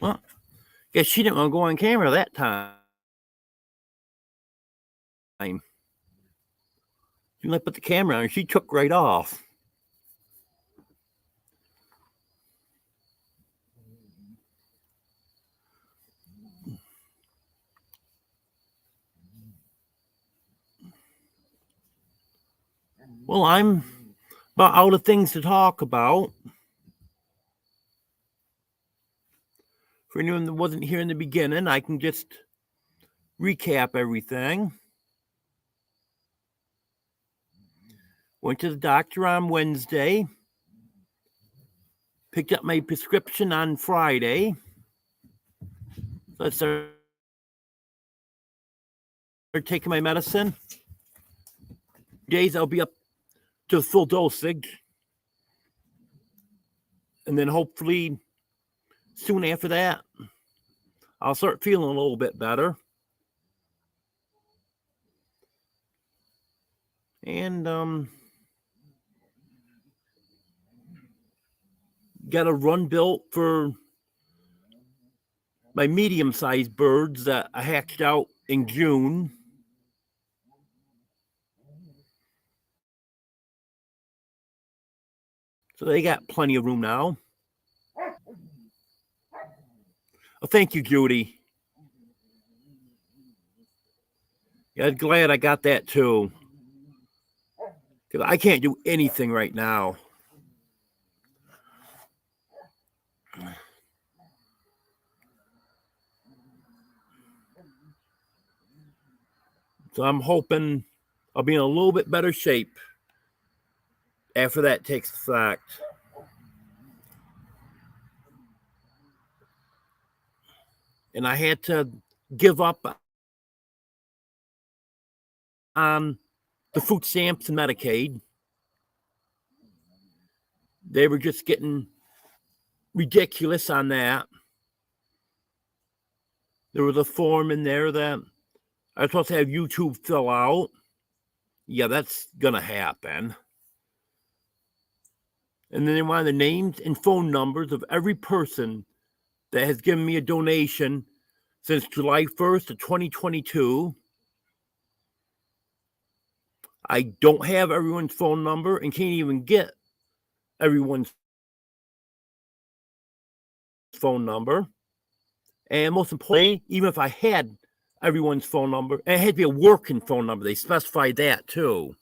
Well, guess she didn't want to go on camera that time. You put the camera on, and she took right off. Well, I'm about out of things to talk about. For anyone that wasn't here in the beginning, I can just recap everything. Went to the doctor on Wednesday. Picked up my prescription on Friday. So I started taking my medicine. Days I'll be up to full dosage. And then hopefully soon after that, I'll start feeling a little bit better. And got a run built for my medium-sized birds that I hatched out in June. So they got plenty of room now. Oh, thank you, Judy. Yeah, I'm glad I got that too. Because I can't do anything right now. So I'm hoping I'll be in a little bit better shape after that takes effect. And I had to give up on the food stamps and Medicaid. They were just getting ridiculous on that. There was a form in there that I was supposed to have YouTube fill out. Yeah, that's going to happen. And then they wanted the names and phone numbers of every person that has given me a donation since July 1st of 2022. I don't have everyone's phone number and can't even get everyone's phone number. And most importantly, even if I had everyone's phone number, and it had to be a working phone number, they specified that too.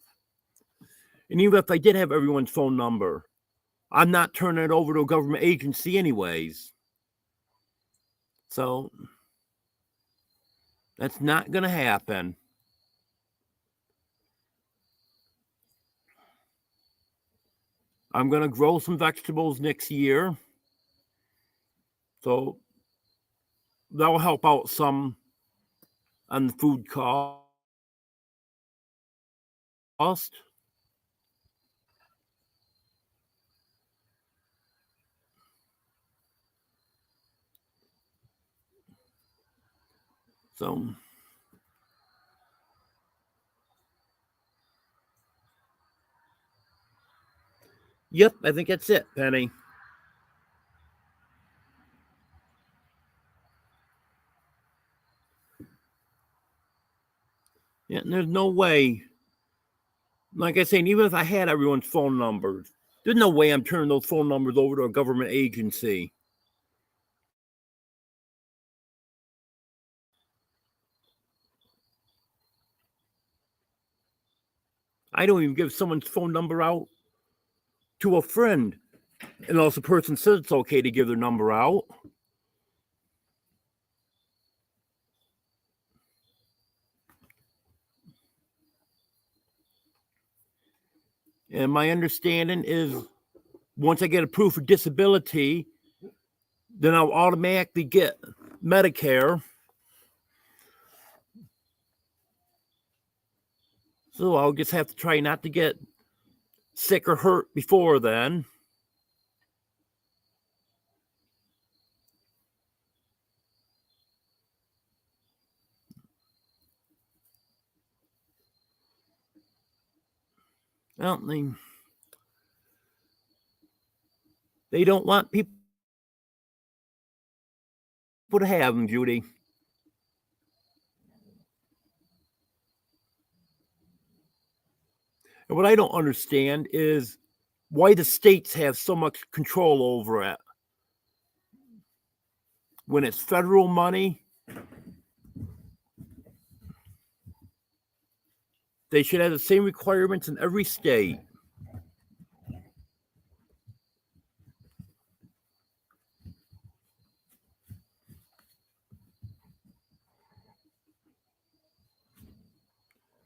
And even if I did have everyone's phone number, I'm not turning it over to a government agency anyways. So that's not going to happen. I'm going to grow some vegetables next year. So that'll help out some on the food cost. So yep, I think that's it, Penny. Yeah, and there's no way Like I say, even if I had everyone's phone numbers, there's no way I'm turning those phone numbers over to a government agency. I don't even give someone's phone number out to a friend unless the person says it's okay to give their number out. And my understanding is once I get a proof of disability, then I'll automatically get Medicare. So I'll just have to try not to get sick or hurt before then. Well, they don't want people to have them, Judy. And what I don't understand is why the states have so much control over it. When it's federal money, they should have the same requirements in every state.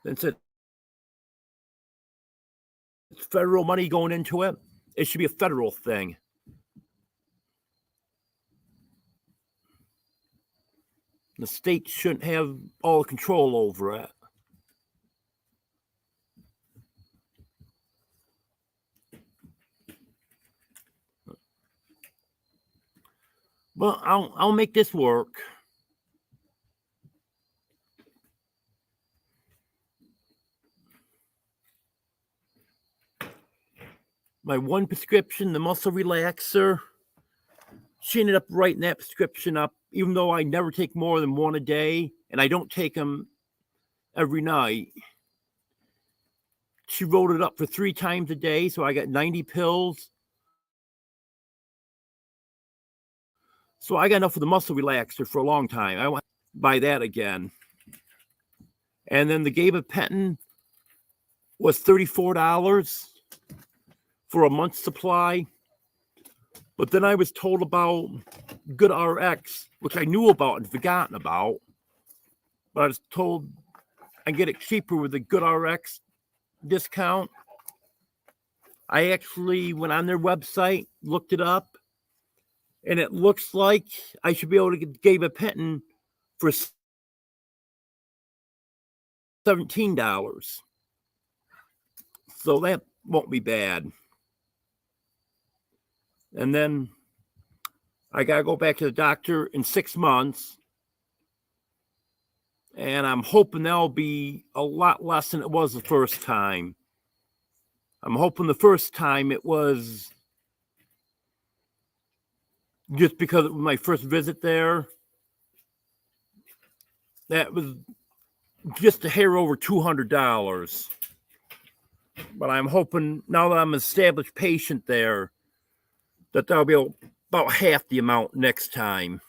Since it's federal money going into it, it should be a federal thing. The state shouldn't have all the control over it. Well, I'll make this work. My one prescription, the muscle relaxer, she ended up writing that prescription up, even though I never take more than one a day, and I don't take them every night. She wrote it up for 3 times a day, so I got 90 pills. So I got enough for the muscle relaxer for a long time. I want to buy that again. And then the gabapentin was $34 for a month's supply. But then I was told about Good RX, which I knew about and forgotten about. But I was told I get it cheaper with the Good RX discount. I actually went on their website, looked it up, and it looks like I should be able to get gabapentin for $17. So that won't be bad. And then I got to go back to the doctor in 6 months. And I'm hoping that'll be a lot less than it was the first time. I'm hoping the first time it was just because it was my first visit there. That was just a hair over $200. But I'm hoping now that I'm an established patient there, that that'll be about half the amount next time.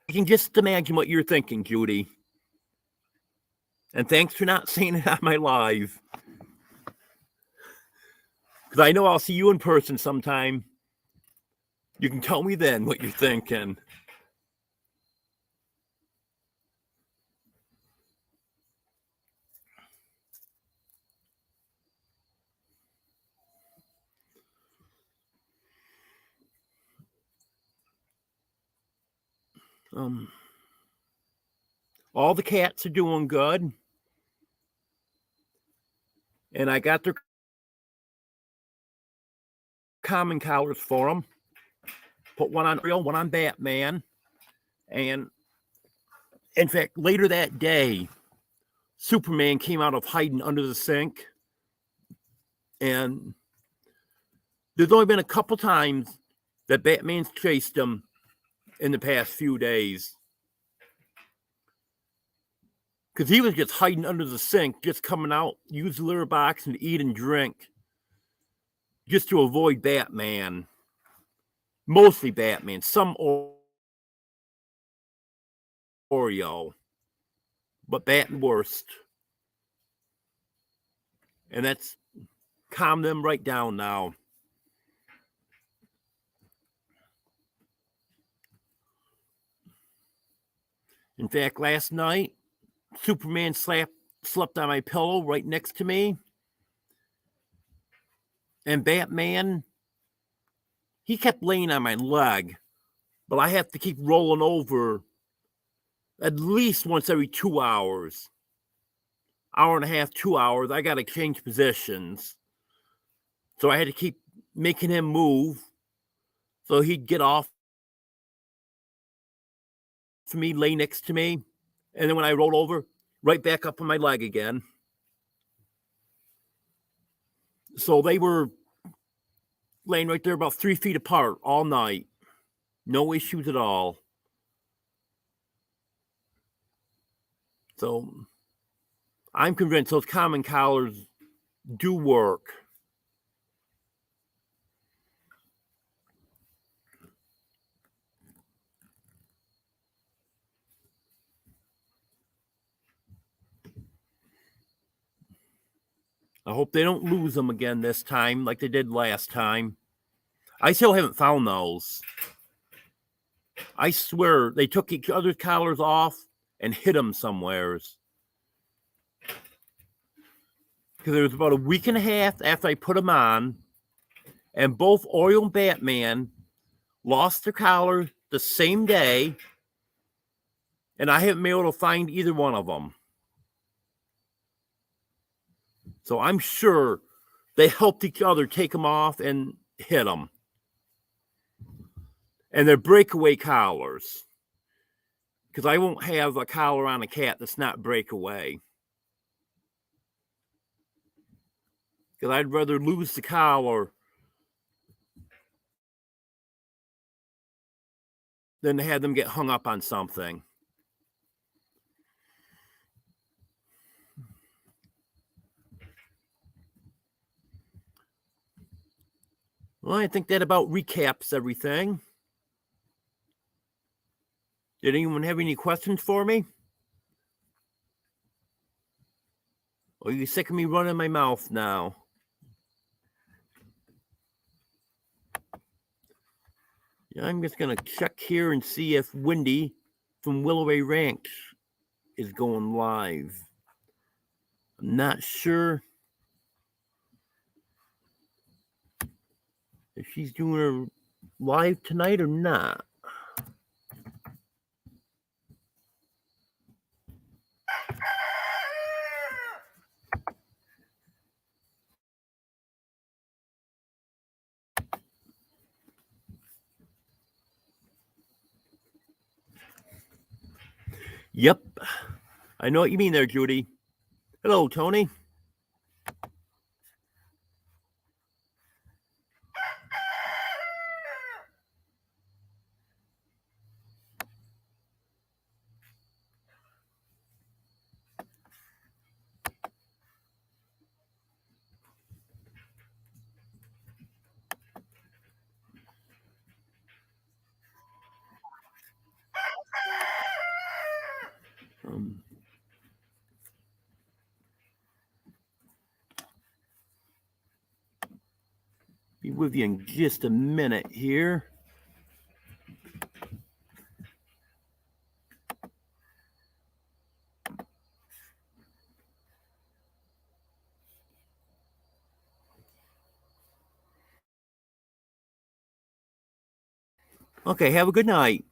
I can just imagine what you're thinking, Judy. And thanks for not saying it on my live. Because I know I'll see you in person sometime. You can tell me then what you're thinking. All the cats are doing good. And I got their common collars for them. Put one on Real, one on Batman. And in fact, later that day, Superman came out of hiding under the sink. And there's only been a couple times that Batman's chased him in the past few days. Because he was just hiding under the sink, just coming out, use the litter box, and eat and drink. Just to avoid Batman. Mostly Batman. Some Oreo. But Batman worst. And that's calmed them right down now. In fact, last night, Superman slept on my pillow right next to me. And Batman, he kept laying on my leg. But I have to keep rolling over at least once every 2 hours. Hour and a half, 2 hours. I got to change positions. So I had to keep making him move. So he'd get off to me, lay next to me. And then when I rolled over, right back up on my leg again. So they were laying right there about 3 feet apart all night. No issues at all. So I'm convinced those common collars do work. I hope they don't lose them again this time like they did last time. I still haven't found those. I swear they took each other's collars off and hid them somewheres. Because it was about a week and a half after I put them on, and both Oreo and Batman lost their collars the same day, and I haven't been able to find either one of them. So I'm sure they helped each other take them off and hit them. And they're breakaway collars. Because I won't have a collar on a cat that's not breakaway. Because I'd rather lose the collar than to have them get hung up on something. Well, I think that about recaps everything. Did anyone have any questions for me? Or are you sick of me running my mouth now? Yeah, I'm just going to check here and see if Wendy from Willoway Ranch is going live. I'm not sure if she's doing her live tonight or not. Yep. I know what you mean there, Judy. Hello, Tony. Be with you in just a minute here. Okay, have a good night.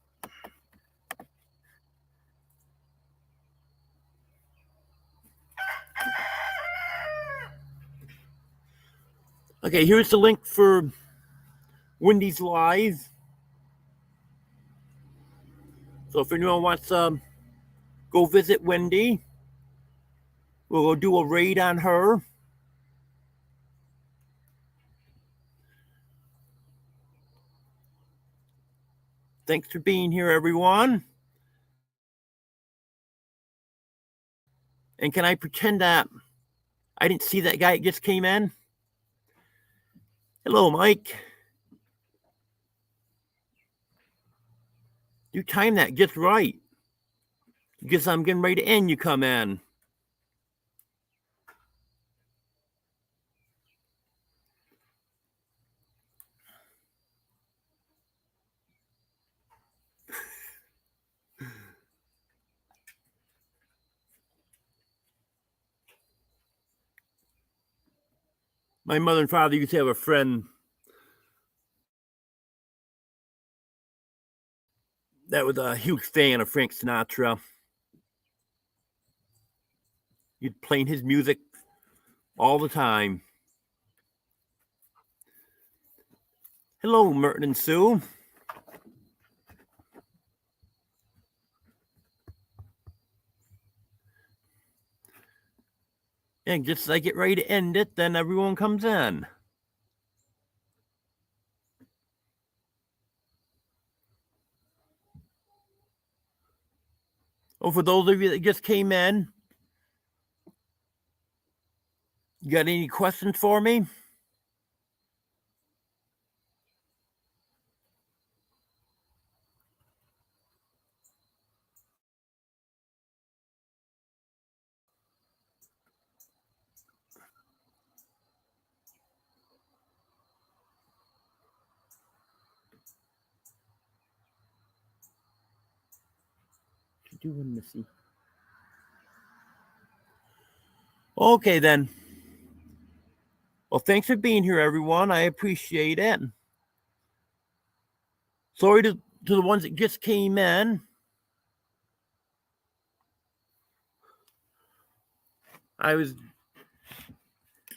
Okay, here's the link for Wendy's Live. So if anyone wants to go visit Wendy, we'll go do a raid on her. Thanks for being here, everyone. And can I pretend that I didn't see that guy that just came in? Hello, Mike. You timed that just right. Guess I'm getting ready to end. You come in. My mother and father used to have a friend that was a huge fan of Frank Sinatra. He'd play his music all the time. Hello, Merton and Sue. And just as I get ready to end it, then everyone comes in. Oh, for those of you that just came in, you got any questions for me? What you doing, Missy? Okay, then. Well, thanks for being here, everyone. I appreciate it. Sorry to the ones that just came in. I was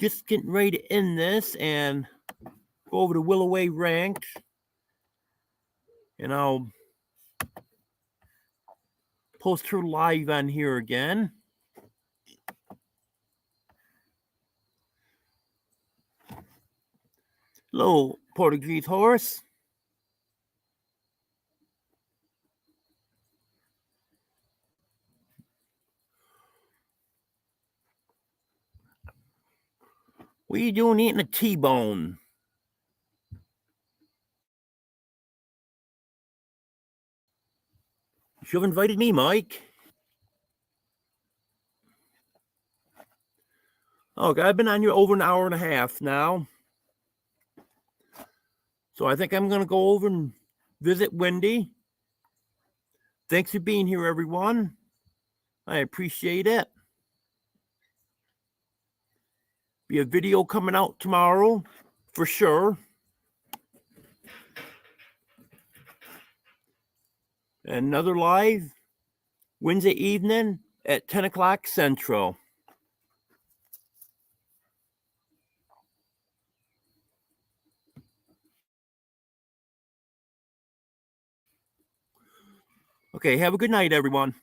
just getting ready to end this and go over to Willoway Ranch. And I'll post her live on here again. Hello, Portuguese horse. What are you doing eating a T-bone? You should have invited me, Mike. Okay, I've been on here over an hour and a half now. So I think I'm going to go over and visit Wendy. Thanks for being here, everyone. I appreciate it. Be a video coming out tomorrow for sure. Another live Wednesday evening at 10 o'clock Central. Okay, have a good night, everyone.